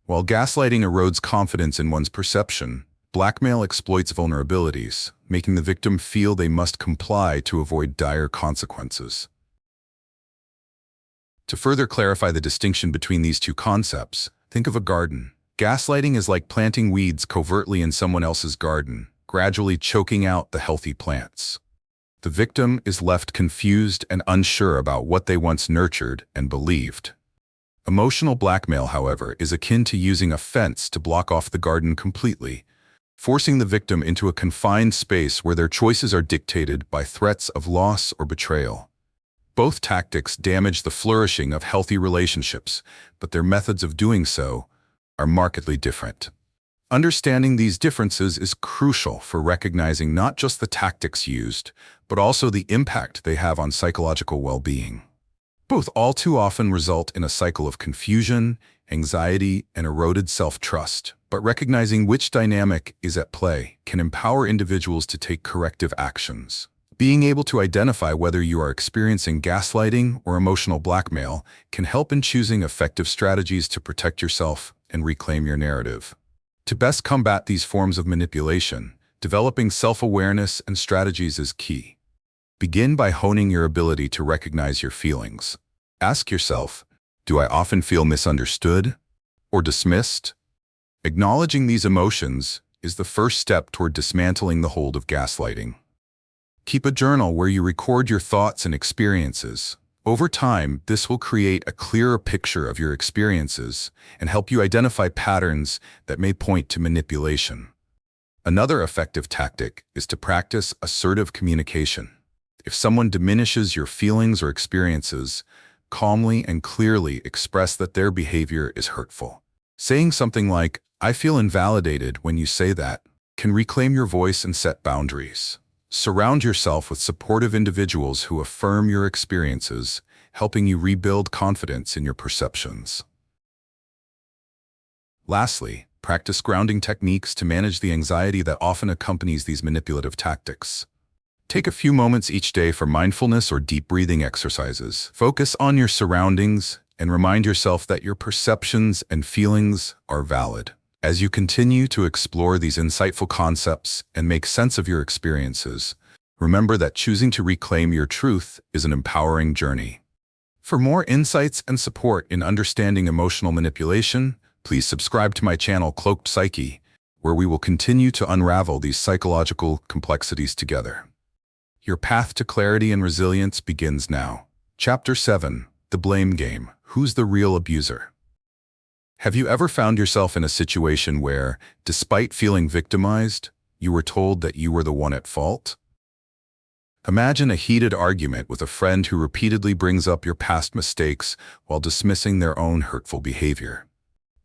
While gaslighting erodes confidence in one's perception, blackmail exploits vulnerabilities, making the victim feel they must comply to avoid dire consequences. To further clarify the distinction between these two concepts, think of a garden. Gaslighting is like planting weeds covertly in someone else's garden, gradually choking out the healthy plants. The victim is left confused and unsure about what they once nurtured and believed. Emotional blackmail, however, is akin to using a fence to block off the garden completely, forcing the victim into a confined space where their choices are dictated by threats of loss or betrayal. Both tactics damage the flourishing of healthy relationships, but their methods of doing so are markedly different. Understanding these differences is crucial for recognizing not just the tactics used, but also the impact they have on psychological well-being. Both all too often result in a cycle of confusion, anxiety, and eroded self-trust, but recognizing which dynamic is at play can empower individuals to take corrective actions. Being able to identify whether you are experiencing gaslighting or emotional blackmail can help in choosing effective strategies to protect yourself and reclaim your narrative. To best combat these forms of manipulation, developing self-awareness and strategies is key. Begin by honing your ability to recognize your feelings. Ask yourself, do I often feel misunderstood or dismissed? Acknowledging these emotions is the first step toward dismantling the hold of gaslighting. Keep a journal where you record your thoughts and experiences. Over time, this will create a clearer picture of your experiences and help you identify patterns that may point to manipulation. Another effective tactic is to practice assertive communication. If someone diminishes your feelings or experiences, calmly and clearly express that their behavior is hurtful. Saying something like, "I feel invalidated when you say that," can reclaim your voice and set boundaries. Surround yourself with supportive individuals who affirm your experiences, helping you rebuild confidence in your perceptions. Lastly, practice grounding techniques to manage the anxiety that often accompanies these manipulative tactics. Take a few moments each day for mindfulness or deep breathing exercises. Focus on your surroundings and remind yourself that your perceptions and feelings are valid. As you continue to explore these insightful concepts and make sense of your experiences, remember that choosing to reclaim your truth is an empowering journey. For more insights and support in understanding emotional manipulation, please subscribe to my channel Cloaked Psyche, where we will continue to unravel these psychological complexities together. Your path to clarity and resilience begins now. Chapter 7. The Blame Game. Who's the real abuser? Have you ever found yourself in a situation where, despite feeling victimized, you were told that you were the one at fault? Imagine a heated argument with a friend who repeatedly brings up your past mistakes while dismissing their own hurtful behavior.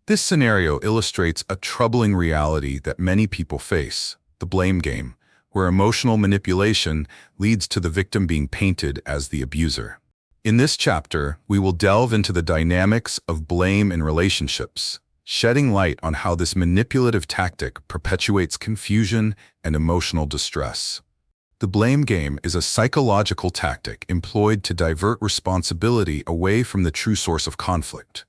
This scenario illustrates a troubling reality that many people face: the blame game, where emotional manipulation leads to the victim being painted as the abuser. In this chapter, we will delve into the dynamics of blame in relationships, shedding light on how this manipulative tactic perpetuates confusion and emotional distress. The blame game is a psychological tactic employed to divert responsibility away from the true source of conflict.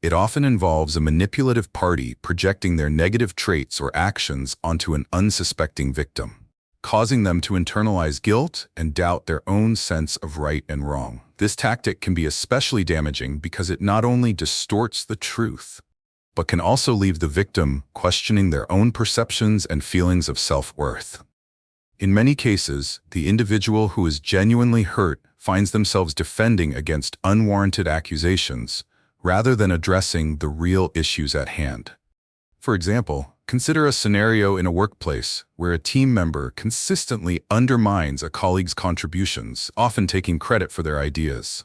It often involves a manipulative party projecting their negative traits or actions onto an unsuspecting victim, causing them to internalize guilt and doubt their own sense of right and wrong. This tactic can be especially damaging because it not only distorts the truth, but can also leave the victim questioning their own perceptions and feelings of self-worth. In many cases, the individual who is genuinely hurt finds themselves defending against unwarranted accusations rather than addressing the real issues at hand. For example, consider a scenario in a workplace where a team member consistently undermines a colleague's contributions, often taking credit for their ideas.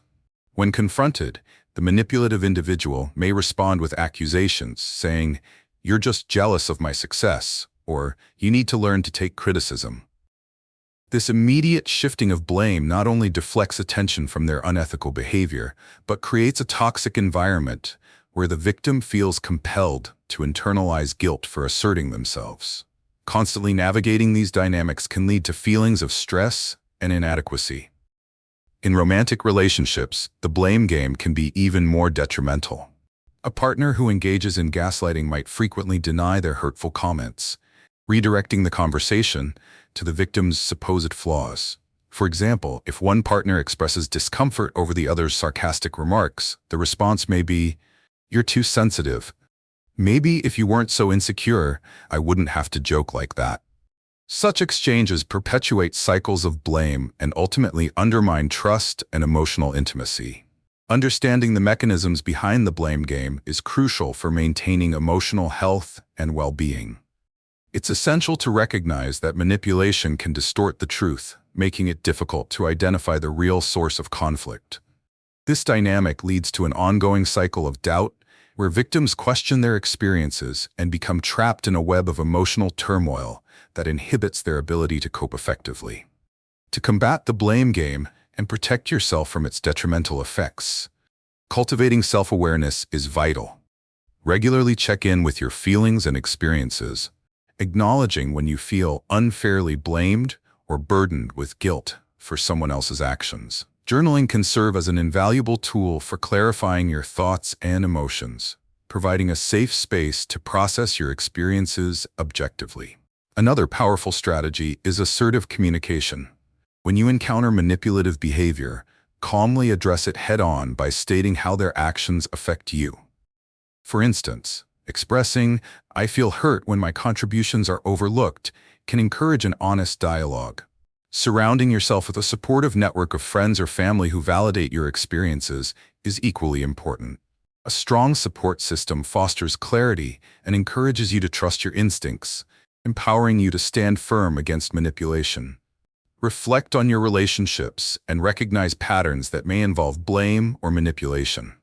When confronted, the manipulative individual may respond with accusations, saying, "You're just jealous of my success," or "You need to learn to take criticism." This immediate shifting of blame not only deflects attention from their unethical behavior, but creates a toxic environment where the victim feels compelled to internalize guilt for asserting themselves. Constantly navigating these dynamics can lead to feelings of stress and inadequacy. In romantic relationships, the blame game can be even more detrimental. A partner who engages in gaslighting might frequently deny their hurtful comments, redirecting the conversation to the victim's supposed flaws. For example, if one partner expresses discomfort over the other's sarcastic remarks, the response may be, "You're too sensitive. Maybe if you weren't so insecure, I wouldn't have to joke like that." Such exchanges perpetuate cycles of blame and ultimately undermine trust and emotional intimacy. Understanding the mechanisms behind the blame game is crucial for maintaining emotional health and well-being. It's essential to recognize that manipulation can distort the truth, making it difficult to identify the real source of conflict. This dynamic leads to an ongoing cycle of doubt, where victims question their experiences and become trapped in a web of emotional turmoil that inhibits their ability to cope effectively. To combat the blame game and protect yourself from its detrimental effects, cultivating self-awareness is vital. Regularly check in with your feelings and experiences, acknowledging when you feel unfairly blamed or burdened with guilt for someone else's actions. Journaling can serve as an invaluable tool for clarifying your thoughts and emotions, providing a safe space to process your experiences objectively. Another powerful strategy is assertive communication. When you encounter manipulative behavior, calmly address it head-on by stating how their actions affect you. For instance, expressing, "I feel hurt when my contributions are overlooked," can encourage an honest dialogue. Surrounding yourself with a supportive network of friends or family who validate your experiences is equally important. A strong support system fosters clarity and encourages you to trust your instincts, empowering you to stand firm against manipulation. Reflect on your relationships and recognize patterns that may involve blame or manipulation.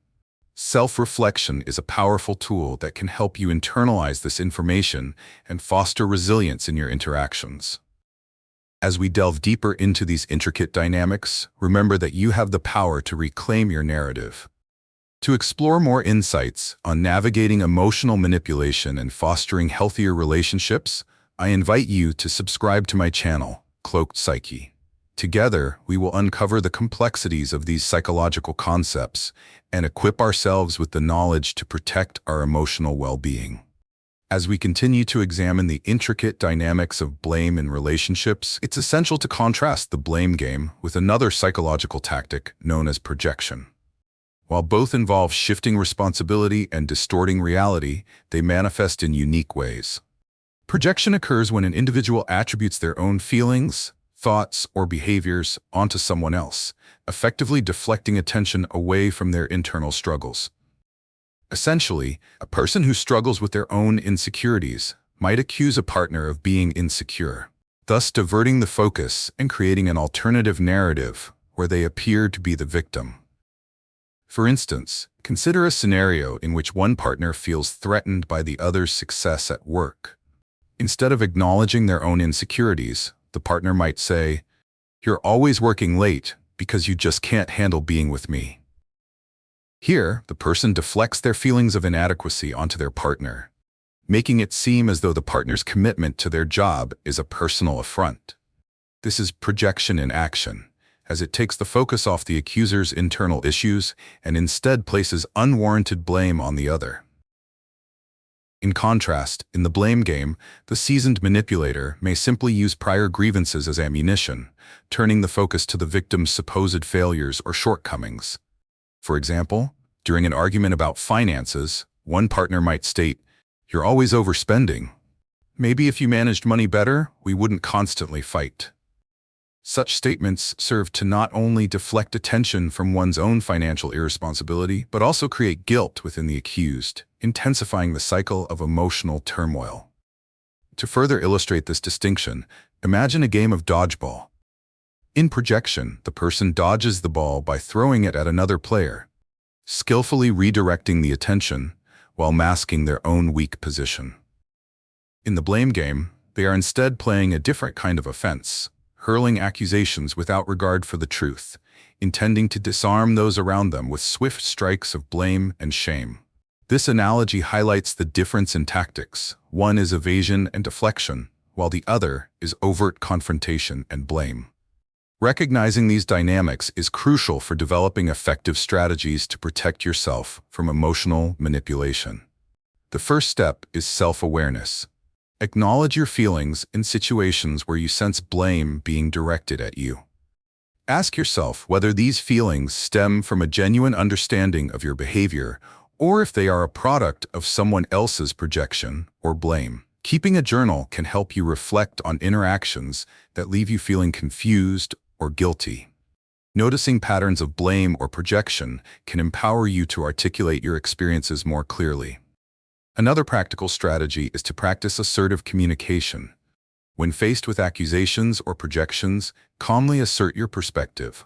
Self-reflection is a powerful tool that can help you internalize this information and foster resilience in your interactions. As we delve deeper into these intricate dynamics, remember that you have the power to reclaim your narrative. To explore more insights on navigating emotional manipulation and fostering healthier relationships, I invite you to subscribe to my channel, Cloaked Psyche. Together, we will uncover the complexities of these psychological concepts and equip ourselves with the knowledge to protect our emotional well-being. As we continue to examine the intricate dynamics of blame in relationships, it's essential to contrast the blame game with another psychological tactic known as projection. While both involve shifting responsibility and distorting reality, they manifest in unique ways. Projection occurs when an individual attributes their own feelings, thoughts, or behaviors onto someone else, effectively deflecting attention away from their internal struggles. Essentially, a person who struggles with their own insecurities might accuse a partner of being insecure, thus diverting the focus and creating an alternative narrative where they appear to be the victim. For instance, consider a scenario in which one partner feels threatened by the other's success at work. Instead of acknowledging their own insecurities, the partner might say, "You're always working late because you just can't handle being with me." Here, the person deflects their feelings of inadequacy onto their partner, making it seem as though the partner's commitment to their job is a personal affront. This is projection in action, as it takes the focus off the accuser's internal issues and instead places unwarranted blame on the other. In contrast, in the blame game, the seasoned manipulator may simply use prior grievances as ammunition, turning the focus to the victim's supposed failures or shortcomings. For example, during an argument about finances, one partner might state, "You're always overspending. Maybe if you managed money better, we wouldn't constantly fight." Such statements serve to not only deflect attention from one's own financial irresponsibility, but also create guilt within the accused, intensifying the cycle of emotional turmoil. To further illustrate this distinction, imagine a game of dodgeball. In projection, the person dodges the ball by throwing it at another player, skillfully redirecting the attention while masking their own weak position. In the blame game, they are instead playing a different kind of offense, hurling accusations without regard for the truth, intending to disarm those around them with swift strikes of blame and shame. This analogy highlights the difference in tactics. One is evasion and deflection, while the other is overt confrontation and blame. Recognizing these dynamics is crucial for developing effective strategies to protect yourself from emotional manipulation. The first step is self-awareness. Acknowledge your feelings in situations where you sense blame being directed at you. Ask yourself whether these feelings stem from a genuine understanding of your behavior or if they are a product of someone else's projection or blame. Keeping a journal can help you reflect on interactions that leave you feeling confused or guilty. Noticing patterns of blame or projection can empower you to articulate your experiences more clearly. Another practical strategy is to practice assertive communication. When faced with accusations or projections, calmly assert your perspective.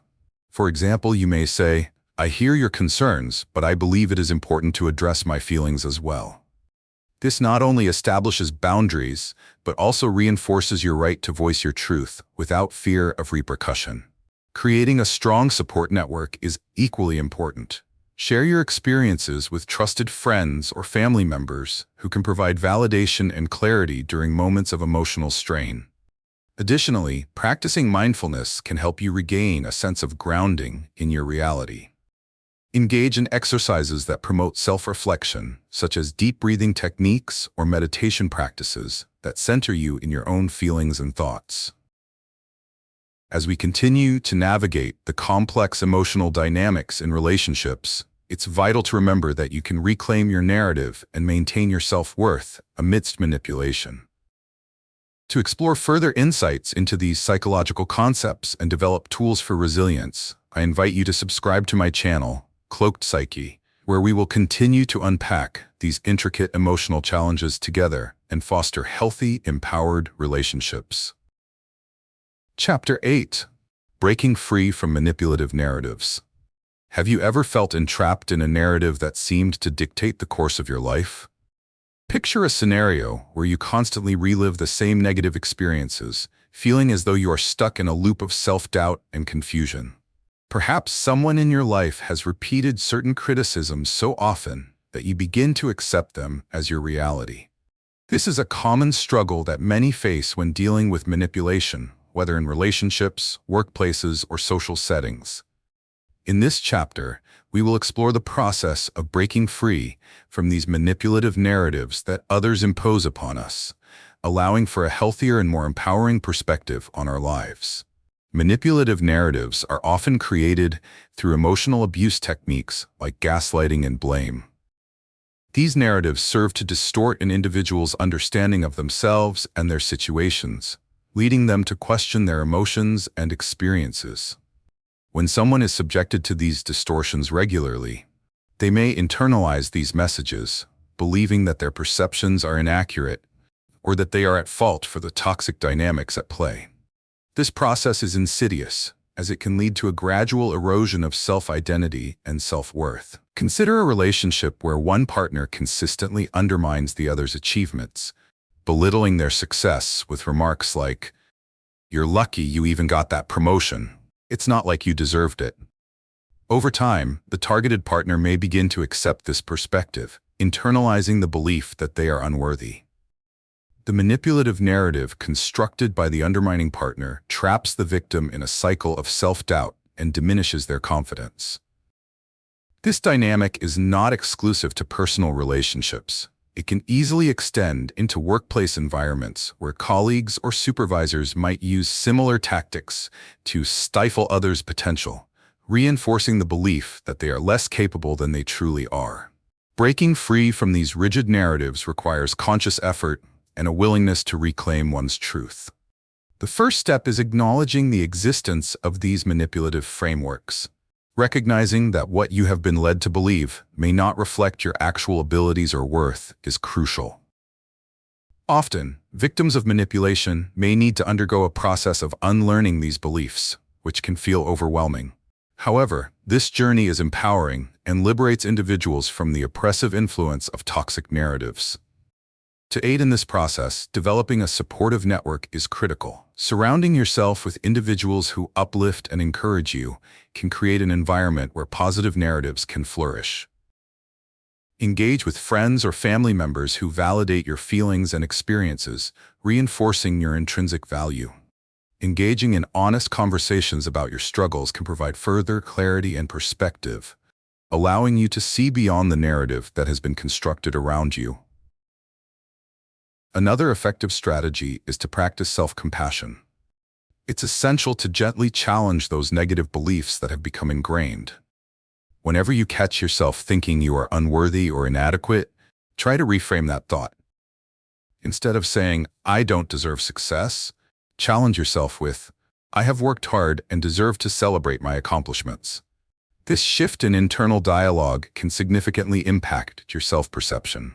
For example, you may say, "I hear your concerns, but I believe it is important to address my feelings as well." This not only establishes boundaries, but also reinforces your right to voice your truth without fear of repercussion. Creating a strong support network is equally important. Share your experiences with trusted friends or family members who can provide validation and clarity during moments of emotional strain. Additionally, practicing mindfulness can help you regain a sense of grounding in your reality. Engage in exercises that promote self-reflection, such as deep breathing techniques or meditation practices that center you in your own feelings and thoughts. As we continue to navigate the complex emotional dynamics in relationships, it's vital to remember that you can reclaim your narrative and maintain your self-worth amidst manipulation. To explore further insights into these psychological concepts and develop tools for resilience, I invite you to subscribe to my channel, Cloaked Psyche, where we will continue to unpack these intricate emotional challenges together and foster healthy, empowered relationships. Chapter 8. Breaking Free from Manipulative Narratives. Have you ever felt entrapped in a narrative that seemed to dictate the course of your life? Picture a scenario where you constantly relive the same negative experiences, feeling as though you are stuck in a loop of self-doubt and confusion. Perhaps someone in your life has repeated certain criticisms so often that you begin to accept them as your reality. This is a common struggle that many face when dealing with manipulation, whether in relationships, workplaces, or social settings. In this chapter, we will explore the process of breaking free from these manipulative narratives that others impose upon us, allowing for a healthier and more empowering perspective on our lives. Manipulative narratives are often created through emotional abuse techniques like gaslighting and blame. These narratives serve to distort an individual's understanding of themselves and their situations, leading them to question their emotions and experiences. When someone is subjected to these distortions regularly, they may internalize these messages, believing that their perceptions are inaccurate or that they are at fault for the toxic dynamics at play. This process is insidious, as it can lead to a gradual erosion of self-identity and self-worth. Consider a relationship where one partner consistently undermines the other's achievements, belittling their success with remarks like, "You're lucky you even got that promotion. It's not like you deserved it." Over time, the targeted partner may begin to accept this perspective, internalizing the belief that they are unworthy. The manipulative narrative constructed by the undermining partner traps the victim in a cycle of self-doubt and diminishes their confidence. This dynamic is not exclusive to personal relationships. It can easily extend into workplace environments where colleagues or supervisors might use similar tactics to stifle others' potential, reinforcing the belief that they are less capable than they truly are. Breaking free from these rigid narratives requires conscious effort and a willingness to reclaim one's truth. The first step is acknowledging the existence of these manipulative frameworks. Recognizing that what you have been led to believe may not reflect your actual abilities or worth is crucial. Often, victims of manipulation may need to undergo a process of unlearning these beliefs, which can feel overwhelming. However, this journey is empowering and liberates individuals from the oppressive influence of toxic narratives. To aid in this process, developing a supportive network is critical. Surrounding yourself with individuals who uplift and encourage you can create an environment where positive narratives can flourish. Engage with friends or family members who validate your feelings and experiences, reinforcing your intrinsic value. Engaging in honest conversations about your struggles can provide further clarity and perspective, allowing you to see beyond the narrative that has been constructed around you. Another effective strategy is to practice self-compassion. It's essential to gently challenge those negative beliefs that have become ingrained. Whenever you catch yourself thinking you are unworthy or inadequate, try to reframe that thought. Instead of saying, "I don't deserve success," challenge yourself with, "I have worked hard and deserve to celebrate my accomplishments." This shift in internal dialogue can significantly impact your self-perception.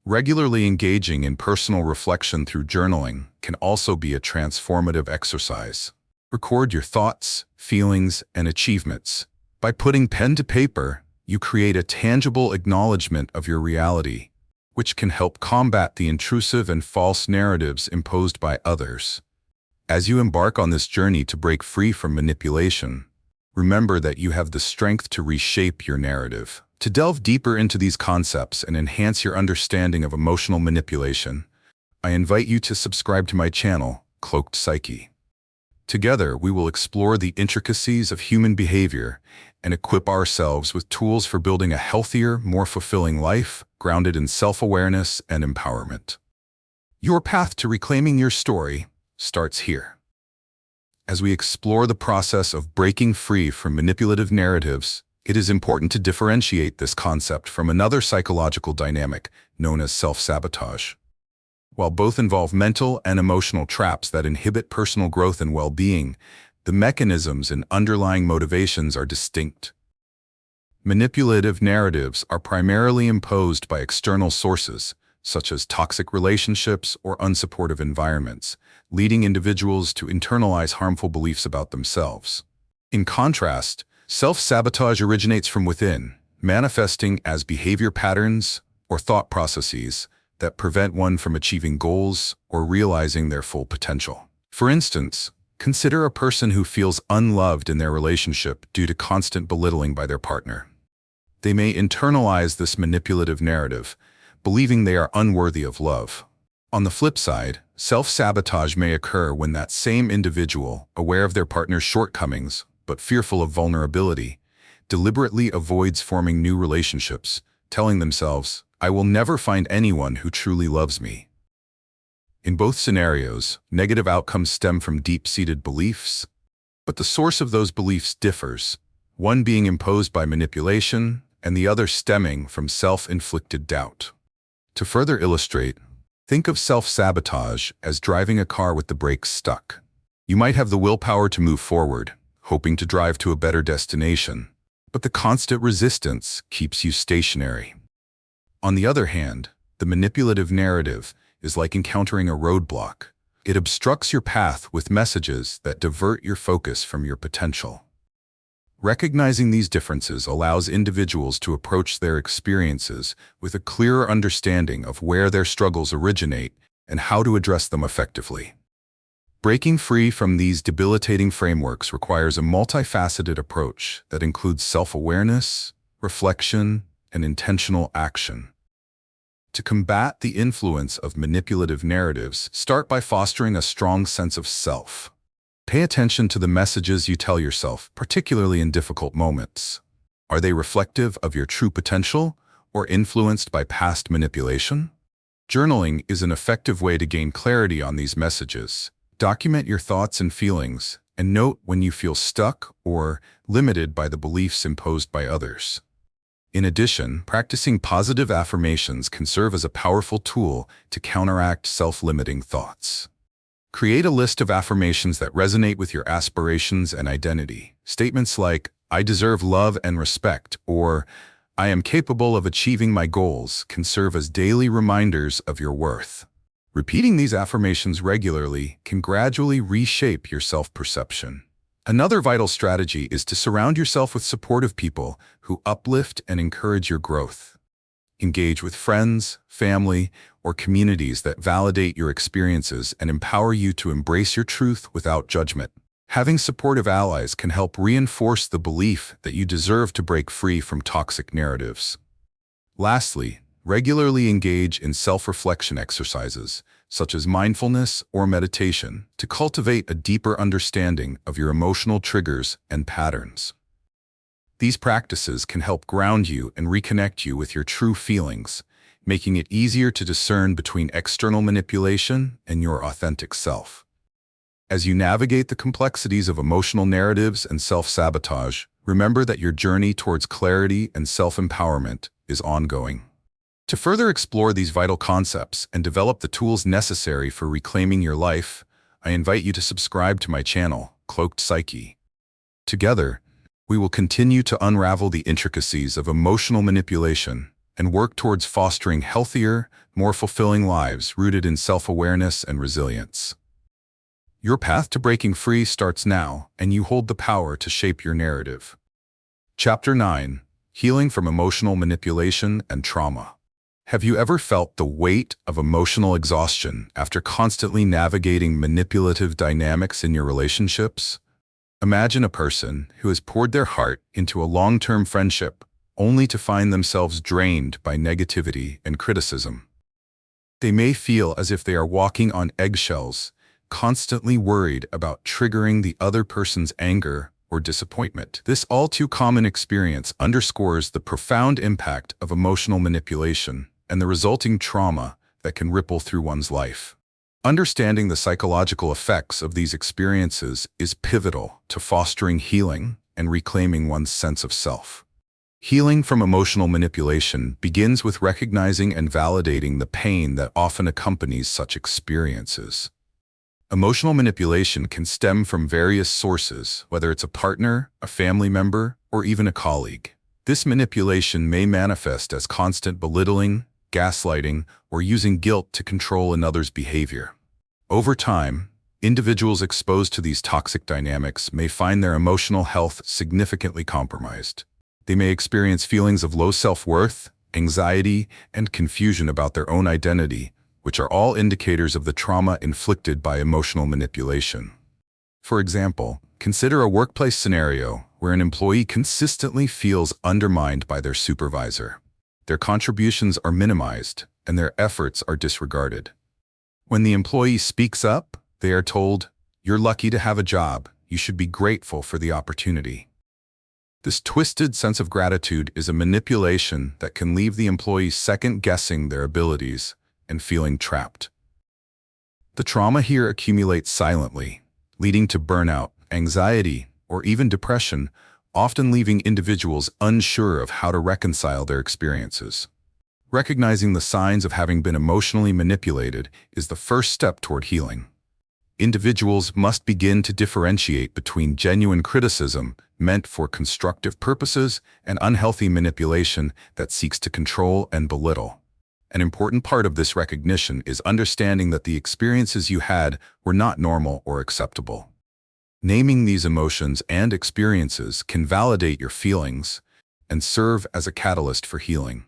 Regularly engaging in personal reflection through journaling can also be a transformative exercise. Record your thoughts, feelings, and achievements. By putting pen to paper, you create a tangible acknowledgement of your reality, which can help combat the intrusive and false narratives imposed by others. As you embark on this journey to break free from manipulation, remember that you have the strength to reshape your narrative. To delve deeper into these concepts and enhance your understanding of emotional manipulation, I invite you to subscribe to my channel, Cloaked Psyche. Together, we will explore the intricacies of human behavior and equip ourselves with tools for building a healthier, more fulfilling life, grounded in self-awareness and empowerment. Your path to reclaiming your story starts here. As we explore the process of breaking free from manipulative narratives, it is important to differentiate this concept from another psychological dynamic known as self-sabotage. While both involve mental and emotional traps that inhibit personal growth and well-being, the mechanisms and underlying motivations are distinct. Manipulative narratives are primarily imposed by external sources, such as toxic relationships or unsupportive environments, leading individuals to internalize harmful beliefs about themselves. In contrast, self-sabotage originates from within, manifesting as behavior patterns or thought processes that prevent one from achieving goals or realizing their full potential. For instance, consider a person who feels unloved in their relationship due to constant belittling by their partner. They may internalize this manipulative narrative, believing they are unworthy of love. On the flip side, self-sabotage may occur when that same individual, aware of their partner's shortcomings but fearful of vulnerability, deliberately avoids forming new relationships, telling themselves, "I will never find anyone who truly loves me." In both scenarios, negative outcomes stem from deep-seated beliefs, but the source of those beliefs differs, one being imposed by manipulation and the other stemming from self-inflicted doubt. To further illustrate, think of self-sabotage as driving a car with the brakes stuck. You might have the willpower to move forward, hoping to drive to a better destination, but the constant resistance keeps you stationary. On the other hand, the manipulative narrative is like encountering a roadblock. It obstructs your path with messages that divert your focus from your potential. Recognizing these differences allows individuals to approach their experiences with a clearer understanding of where their struggles originate and how to address them effectively. Breaking free from these debilitating frameworks requires a multifaceted approach that includes self-awareness, reflection, and intentional action. To combat the influence of manipulative narratives, start by fostering a strong sense of self. Pay attention to the messages you tell yourself, particularly in difficult moments. Are they reflective of your true potential or influenced by past manipulation? Journaling is an effective way to gain clarity on these messages. Document your thoughts and feelings, and note when you feel stuck or limited by the beliefs imposed by others. In addition, practicing positive affirmations can serve as a powerful tool to counteract self-limiting thoughts. Create a list of affirmations that resonate with your aspirations and identity. Statements like, "I deserve love and respect," or "I am capable of achieving my goals," can serve as daily reminders of your worth. Repeating these affirmations regularly can gradually reshape your self-perception. Another vital strategy is to surround yourself with supportive people who uplift and encourage your growth. Engage with friends, family, or communities that validate your experiences and empower you to embrace your truth without judgment. Having supportive allies can help reinforce the belief that you deserve to break free from toxic narratives. Lastly, regularly engage in self-reflection exercises, such as mindfulness or meditation, to cultivate a deeper understanding of your emotional triggers and patterns. These practices can help ground you and reconnect you with your true feelings, making it easier to discern between external manipulation and your authentic self. As you navigate the complexities of emotional narratives and self-sabotage, remember that your journey towards clarity and self-empowerment is ongoing. To further explore these vital concepts and develop the tools necessary for reclaiming your life, I invite you to subscribe to my channel, Cloaked Psyche. Together, we will continue to unravel the intricacies of emotional manipulation and work towards fostering healthier, more fulfilling lives rooted in self-awareness and resilience. Your path to breaking free starts now, and you hold the power to shape your narrative. Chapter 9: Healing from Emotional Manipulation and Trauma. Have you ever felt the weight of emotional exhaustion after constantly navigating manipulative dynamics in your relationships? Imagine a person who has poured their heart into a long-term friendship only to find themselves drained by negativity and criticism. They may feel as if they are walking on eggshells, constantly worried about triggering the other person's anger or disappointment. This all-too-common experience underscores the profound impact of emotional manipulation and the resulting trauma that can ripple through one's life. Understanding the psychological effects of these experiences is pivotal to fostering healing and reclaiming one's sense of self. Healing from emotional manipulation begins with recognizing and validating the pain that often accompanies such experiences. Emotional manipulation can stem from various sources, whether it's a partner, a family member, or even a colleague. This manipulation may manifest as constant belittling, gaslighting, or using guilt to control another's behavior. Over time, individuals exposed to these toxic dynamics may find their emotional health significantly compromised. They may experience feelings of low self-worth, anxiety, and confusion about their own identity, which are all indicators of the trauma inflicted by emotional manipulation. For example, consider a workplace scenario where an employee consistently feels undermined by their supervisor. Their contributions are minimized, and their efforts are disregarded. When the employee speaks up, they are told, "You're lucky to have a job. You should be grateful for the opportunity." This twisted sense of gratitude is a manipulation that can leave the employee second-guessing their abilities and feeling trapped. The trauma here accumulates silently, leading to burnout, anxiety, or even depression, often leaving individuals unsure of how to reconcile their experiences. Recognizing the signs of having been emotionally manipulated is the first step toward healing. Individuals must begin to differentiate between genuine criticism meant for constructive purposes and unhealthy manipulation that seeks to control and belittle. An important part of this recognition is understanding that the experiences you had were not normal or acceptable. Naming these emotions and experiences can validate your feelings and serve as a catalyst for healing.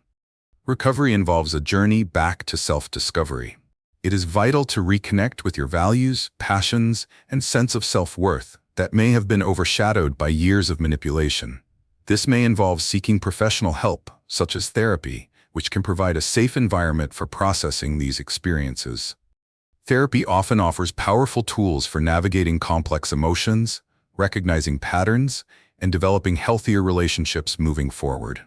Recovery involves a journey back to self-discovery. It is vital to reconnect with your values, passions, and sense of self-worth that may have been overshadowed by years of manipulation. This may involve seeking professional help, such as therapy, which can provide a safe environment for processing these experiences. Therapy often offers powerful tools for navigating complex emotions, recognizing patterns, and developing healthier relationships moving forward.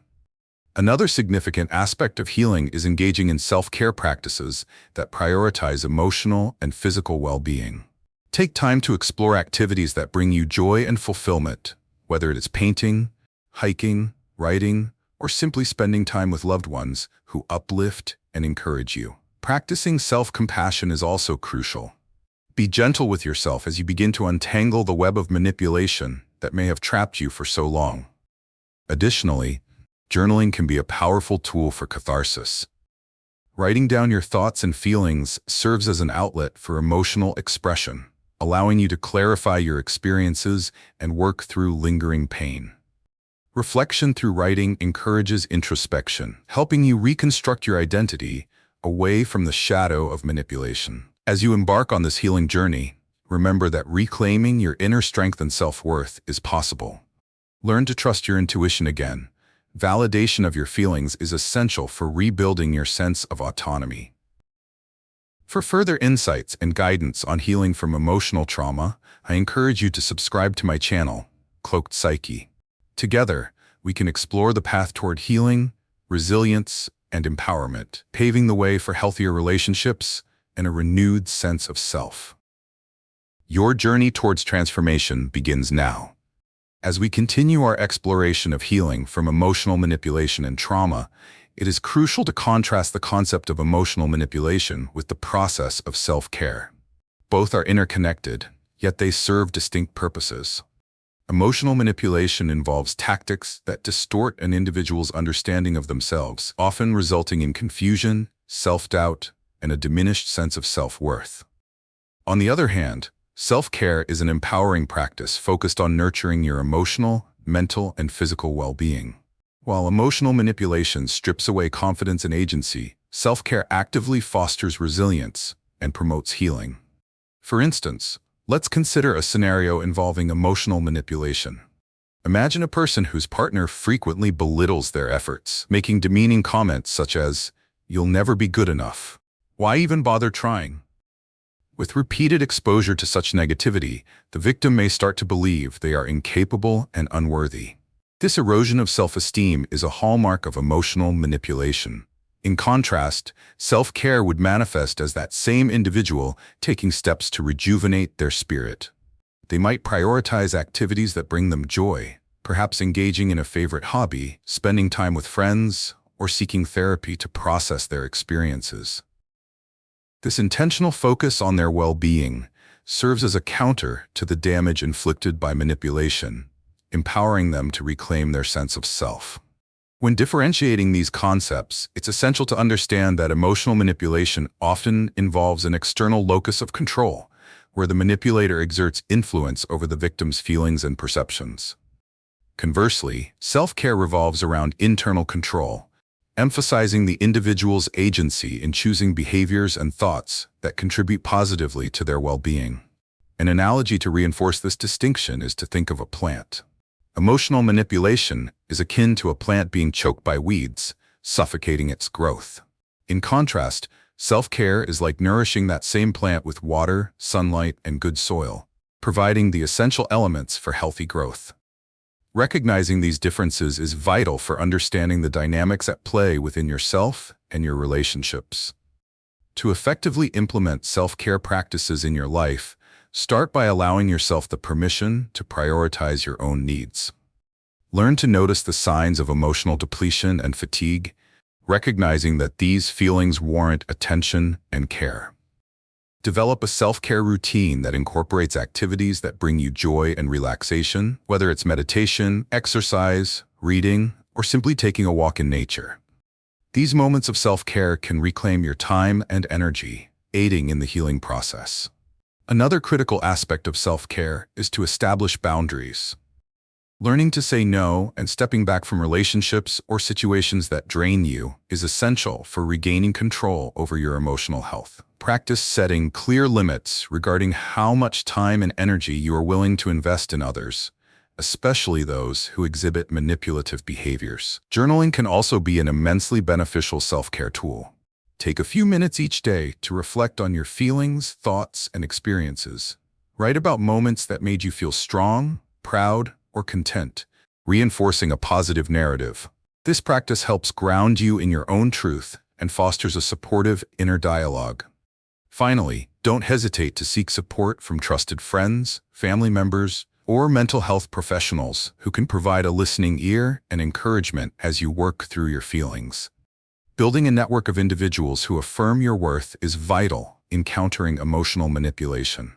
Another significant aspect of healing is engaging in self-care practices that prioritize emotional and physical well-being. Take time to explore activities that bring you joy and fulfillment, whether it is painting, hiking, writing, or simply spending time with loved ones who uplift and encourage you. Practicing self-compassion is also crucial. Be gentle with yourself as you begin to untangle the web of manipulation that may have trapped you for so long. Additionally, journaling can be a powerful tool for catharsis. Writing down your thoughts and feelings serves as an outlet for emotional expression, allowing you to clarify your experiences and work through lingering pain. Reflection through writing encourages introspection, helping you reconstruct your identity away from the shadow of manipulation. As you embark on this healing journey, remember that reclaiming your inner strength and self-worth is possible. Learn to trust your intuition again. Validation of your feelings is essential for rebuilding your sense of autonomy. For further insights and guidance on healing from emotional trauma, I encourage you to subscribe to my channel, Cloaked Psyche. Together, we can explore the path toward healing, resilience, and empowerment, paving the way for healthier relationships and a renewed sense of self. Your journey towards transformation begins now. As we continue our exploration of healing from emotional manipulation and trauma, it is crucial to contrast the concept of emotional manipulation with the process of self-care. Both are interconnected, yet they serve distinct purposes. Emotional manipulation involves tactics that distort an individual's understanding of themselves, often resulting in confusion, self-doubt, and a diminished sense of self-worth. On the other hand, self-care is an empowering practice focused on nurturing your emotional, mental, and physical well-being. While emotional manipulation strips away confidence and agency, self-care actively fosters resilience and promotes healing. For instance, let's consider a scenario involving emotional manipulation. Imagine a person whose partner frequently belittles their efforts, making demeaning comments such as, "You'll never be good enough. Why even bother trying?" With repeated exposure to such negativity, the victim may start to believe they are incapable and unworthy. This erosion of self-esteem is a hallmark of emotional manipulation. In contrast, self-care would manifest as that same individual taking steps to rejuvenate their spirit. They might prioritize activities that bring them joy, perhaps engaging in a favorite hobby, spending time with friends, or seeking therapy to process their experiences. This intentional focus on their well-being serves as a counter to the damage inflicted by manipulation, empowering them to reclaim their sense of self. When differentiating these concepts, it's essential to understand that emotional manipulation often involves an external locus of control, where the manipulator exerts influence over the victim's feelings and perceptions. Conversely, self-care revolves around internal control, emphasizing the individual's agency in choosing behaviors and thoughts that contribute positively to their well-being. An analogy to reinforce this distinction is to think of a plant. Emotional manipulation is akin to a plant being choked by weeds, suffocating its growth. In contrast, Self-care is like nourishing that same plant with water, sunlight, and good soil, providing the essential elements for healthy growth. Recognizing these differences is vital for understanding the dynamics at play within yourself and your relationships. To effectively implement self-care practices in your life, start by allowing yourself the permission to prioritize your own needs. Learn to notice the signs of emotional depletion and fatigue, recognizing that these feelings warrant attention and care. Develop a self-care routine that incorporates activities that bring you joy and relaxation, whether it's meditation, exercise, reading, or simply taking a walk in nature. These moments of self-care can reclaim your time and energy, aiding in the healing process. Another critical aspect of self-care is to establish boundaries. Learning to say no and stepping back from relationships or situations that drain you is essential for regaining control over your emotional health. Practice setting clear limits regarding how much time and energy you are willing to invest in others, especially those who exhibit manipulative behaviors. Journaling can also be an immensely beneficial self-care tool. Take a few minutes each day to reflect on your feelings, thoughts, and experiences. Write about moments that made you feel strong, proud, or content, reinforcing a positive narrative. This practice helps ground you in your own truth and fosters a supportive inner dialogue. Finally, don't hesitate to seek support from trusted friends, family members, or mental health professionals who can provide a listening ear and encouragement as you work through your feelings. Building a network of individuals who affirm your worth is vital in countering emotional manipulation.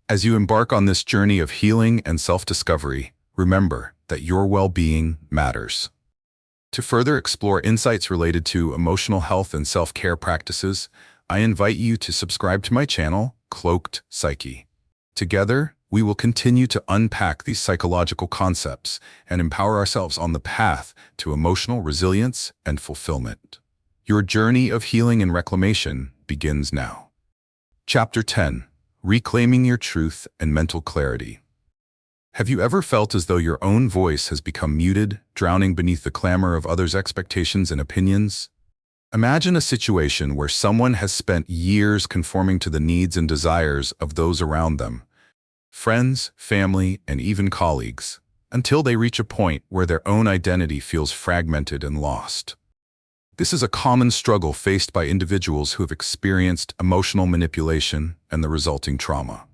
As you embark on this journey of healing and self-discovery, remember that your well-being matters. To further explore insights related to emotional health and self-care practices, I invite you to subscribe to my channel, Cloaked Psyche. Together, we will continue to unpack these psychological concepts and empower ourselves on the path to emotional resilience and fulfillment. Your journey of healing and reclamation begins now. Chapter 10. Reclaiming your truth and mental clarity. Have you ever felt as though your own voice has become muted, drowning beneath the clamor of others' expectations and opinions? Imagine a situation where someone has spent years conforming to the needs and desires of those around them, friends, family, and even colleagues, until they reach a point where their own identity feels fragmented and lost. This is a common struggle faced by individuals who have experienced emotional manipulation and the resulting trauma.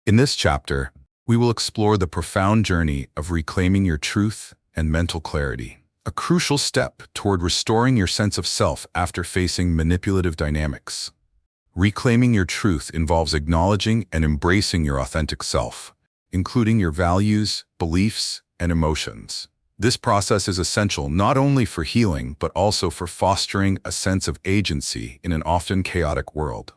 In this chapter, we will explore the profound journey of reclaiming your truth and mental clarity, a crucial step toward restoring your sense of self after facing manipulative dynamics. Reclaiming your truth involves acknowledging and embracing your authentic self, including your values, beliefs, and emotions. This process is essential not only for healing, but also for fostering a sense of agency in an often chaotic world.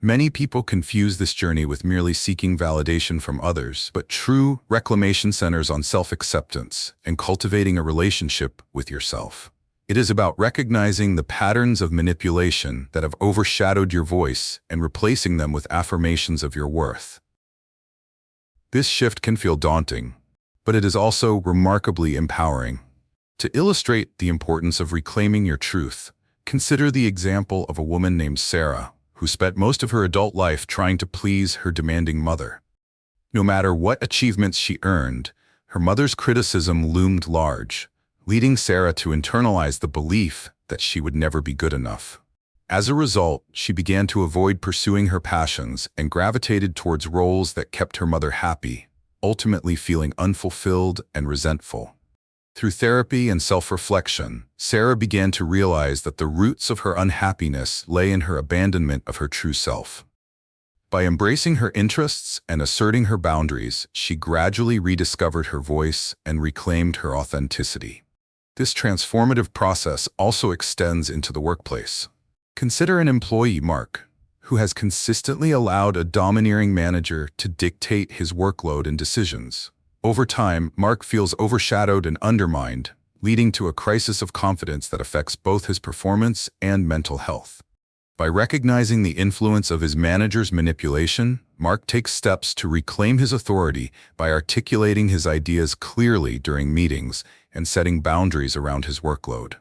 Many people confuse this journey with merely seeking validation from others, but true reclamation centers on self-acceptance and cultivating a relationship with yourself. It is about recognizing the patterns of manipulation that have overshadowed your voice and replacing them with affirmations of your worth. This shift can feel daunting, but it is also remarkably empowering. To illustrate the importance of reclaiming your truth, consider the example of a woman named Sarah, who spent most of her adult life trying to please her demanding mother. No matter what achievements she earned, her mother's criticism loomed large, leading Sarah to internalize the belief that she would never be good enough. As a result, she began to avoid pursuing her passions and gravitated towards roles that kept her mother happy, ultimately feeling unfulfilled and resentful. Through therapy and self-reflection, Sarah began to realize that the roots of her unhappiness lay in her abandonment of her true self. By embracing her interests and asserting her boundaries, she gradually rediscovered her voice and reclaimed her authenticity. This transformative process also extends into the workplace. Consider an employee, Mark, who has consistently allowed a domineering manager to dictate his workload and decisions. Over time, Mark feels overshadowed and undermined, leading to a crisis of confidence that affects both his performance and mental health. By recognizing the influence of his manager's manipulation, Mark takes steps to reclaim his authority by articulating his ideas clearly during meetings and setting boundaries around his workload.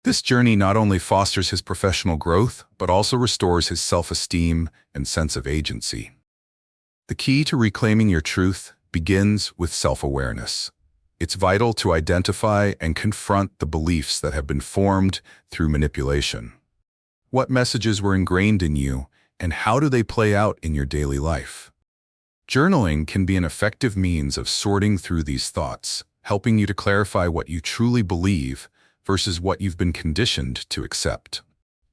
This journey not only fosters his professional growth, but also restores his self-esteem and sense of agency. The key to reclaiming your truth begins with self-awareness. It's vital to identify and confront the beliefs that have been formed through manipulation. What messages were ingrained in you, and how do they play out in your daily life? Journaling can be an effective means of sorting through these thoughts, helping you to clarify what you truly believe versus what you've been conditioned to accept.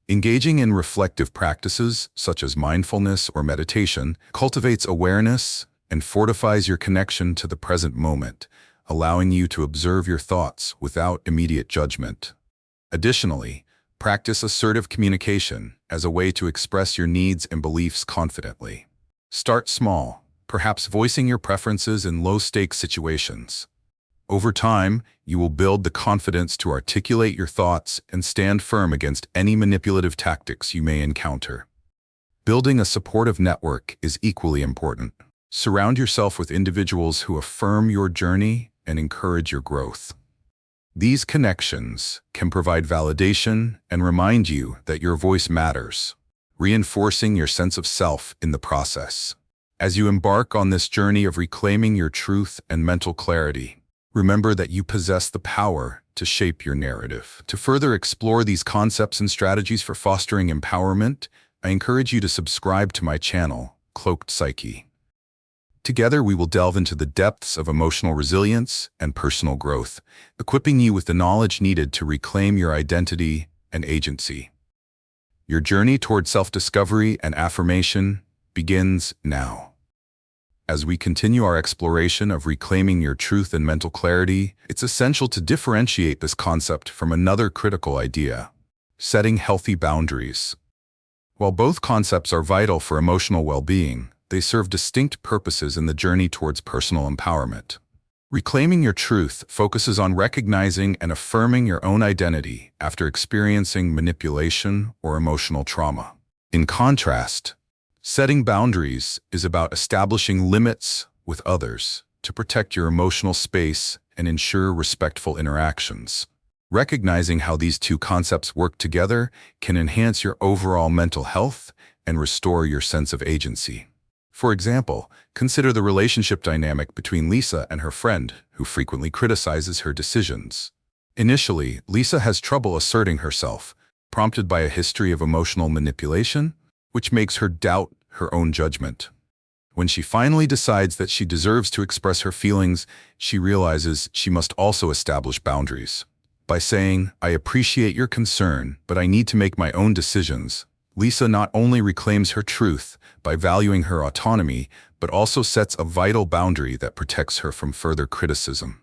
Engaging in reflective practices, such as mindfulness or meditation, cultivates awareness and fortifies your connection to the present moment, allowing you to observe your thoughts without immediate judgment. Additionally, practice assertive communication as a way to express your needs and beliefs confidently. Start small, perhaps voicing your preferences in low-stakes situations. Over time, you will build the confidence to articulate your thoughts and stand firm against any manipulative tactics you may encounter. Building a supportive network is equally important. Surround yourself with individuals who affirm your journey and encourage your growth. These connections can provide validation and remind you that your voice matters, reinforcing your sense of self in the process. As you embark on this journey of reclaiming your truth and mental clarity, remember that you possess the power to shape your narrative. To further explore these concepts and strategies for fostering empowerment, I encourage you to subscribe to my channel, Cloaked Psyche. Together, we will delve into the depths of emotional resilience and personal growth, equipping you with the knowledge needed to reclaim your identity and agency. Your journey toward self-discovery and affirmation begins now. As we continue our exploration of reclaiming your truth and mental clarity, it's essential to differentiate this concept from another critical idea: setting healthy boundaries. While both concepts are vital for emotional well-being, they serve distinct purposes in the journey towards personal empowerment. Reclaiming your truth focuses on recognizing and affirming your own identity after experiencing manipulation or emotional trauma. In contrast, setting boundaries is about establishing limits with others to protect your emotional space and ensure respectful interactions. Recognizing how these two concepts work together can enhance your overall mental health and restore your sense of agency. For example, consider the relationship dynamic between Lisa and her friend, who frequently criticizes her decisions. Initially, Lisa has trouble asserting herself, prompted by a history of emotional manipulation, which makes her doubt her own judgment. When she finally decides that she deserves to express her feelings, she realizes she must also establish boundaries. By saying, "I appreciate your concern, but I need to make my own decisions," Lisa not only reclaims her truth by valuing her autonomy, but also sets a vital boundary that protects her from further criticism.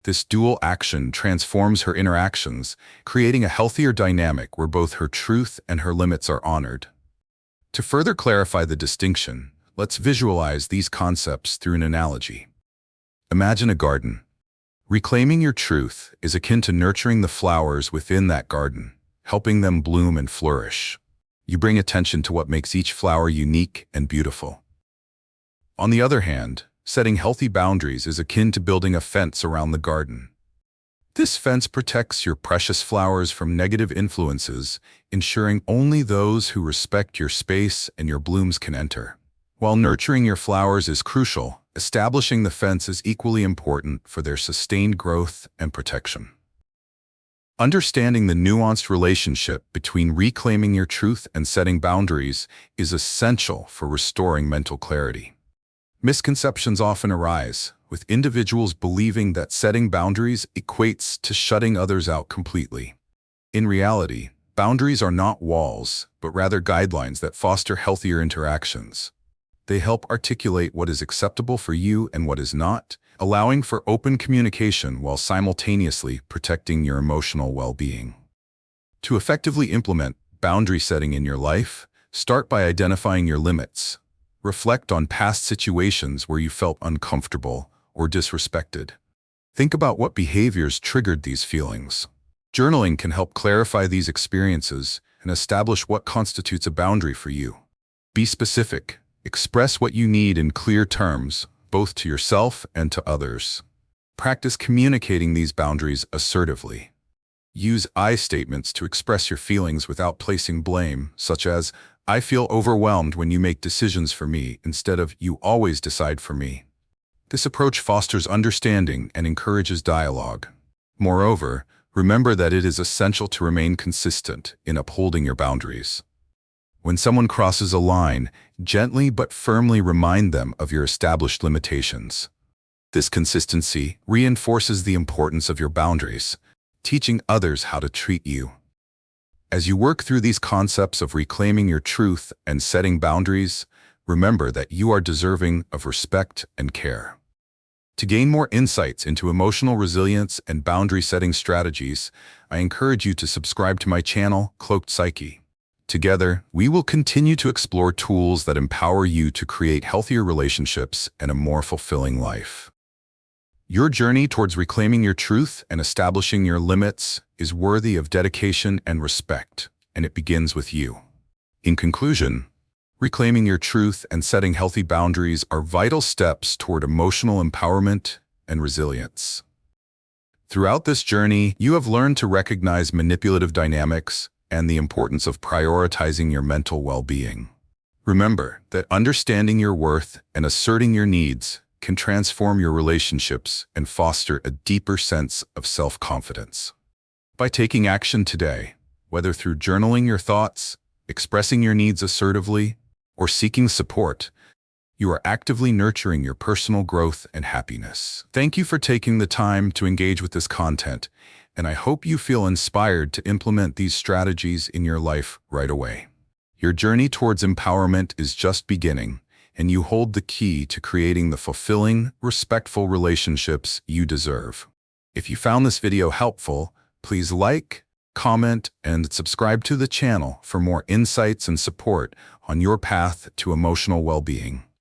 This dual action transforms her interactions, creating a healthier dynamic where both her truth and her limits are honored. To further clarify the distinction, let's visualize these concepts through an analogy. Imagine a garden. Reclaiming your truth is akin to nurturing the flowers within that garden, helping them bloom and flourish. You bring attention to what makes each flower unique and beautiful. On the other hand, setting healthy boundaries is akin to building a fence around the garden. This fence protects your precious flowers from negative influences, ensuring only those who respect your space and your blooms can enter. While nurturing your flowers is crucial, establishing the fence is equally important for their sustained growth and protection. Understanding the nuanced relationship between reclaiming your truth and setting boundaries is essential for restoring mental clarity. Misconceptions often arise, with individuals believing that setting boundaries equates to shutting others out completely. In reality, boundaries are not walls, but rather guidelines that foster healthier interactions. They help articulate what is acceptable for you and what is not, allowing for open communication while simultaneously protecting your emotional well-being. To effectively implement boundary setting in your life, start by identifying your limits. Reflect on past situations where you felt uncomfortable or disrespected. Think about what behaviors triggered these feelings. Journaling can help clarify these experiences and establish what constitutes a boundary for you. Be specific. Express what you need in clear terms, both to yourself and to others. Practice communicating these boundaries assertively. Use I statements to express your feelings without placing blame, such as, I feel overwhelmed when you make decisions for me, instead of you always decide for me. This approach fosters understanding and encourages dialogue. Moreover, remember that it is essential to remain consistent in upholding your boundaries. When someone crosses a line, gently but firmly remind them of your established limitations. This consistency reinforces the importance of your boundaries, teaching others how to treat you. As you work through these concepts of reclaiming your truth and setting boundaries, remember that you are deserving of respect and care. To gain more insights into emotional resilience and boundary-setting strategies, I encourage you to subscribe to my channel, Cloaked Psyche. Together, we will continue to explore tools that empower you to create healthier relationships and a more fulfilling life. Your journey towards reclaiming your truth and establishing your limits is worthy of dedication and respect, and it begins with you. In conclusion, reclaiming your truth and setting healthy boundaries are vital steps toward emotional empowerment and resilience. Throughout this journey, you have learned to recognize manipulative dynamics and the importance of prioritizing your mental well-being. Remember that understanding your worth and asserting your needs can transform your relationships and foster a deeper sense of self-confidence. By taking action today, whether through journaling your thoughts, expressing your needs assertively, or seeking support, you are actively nurturing your personal growth and happiness. Thank you for taking the time to engage with this content, and I hope you feel inspired to implement these strategies in your life right away. Your journey towards empowerment is just beginning, and you hold the key to creating the fulfilling, respectful relationships you deserve. If you found this video helpful, please like, comment, and subscribe to the channel for more insights and support on your path to emotional well-being.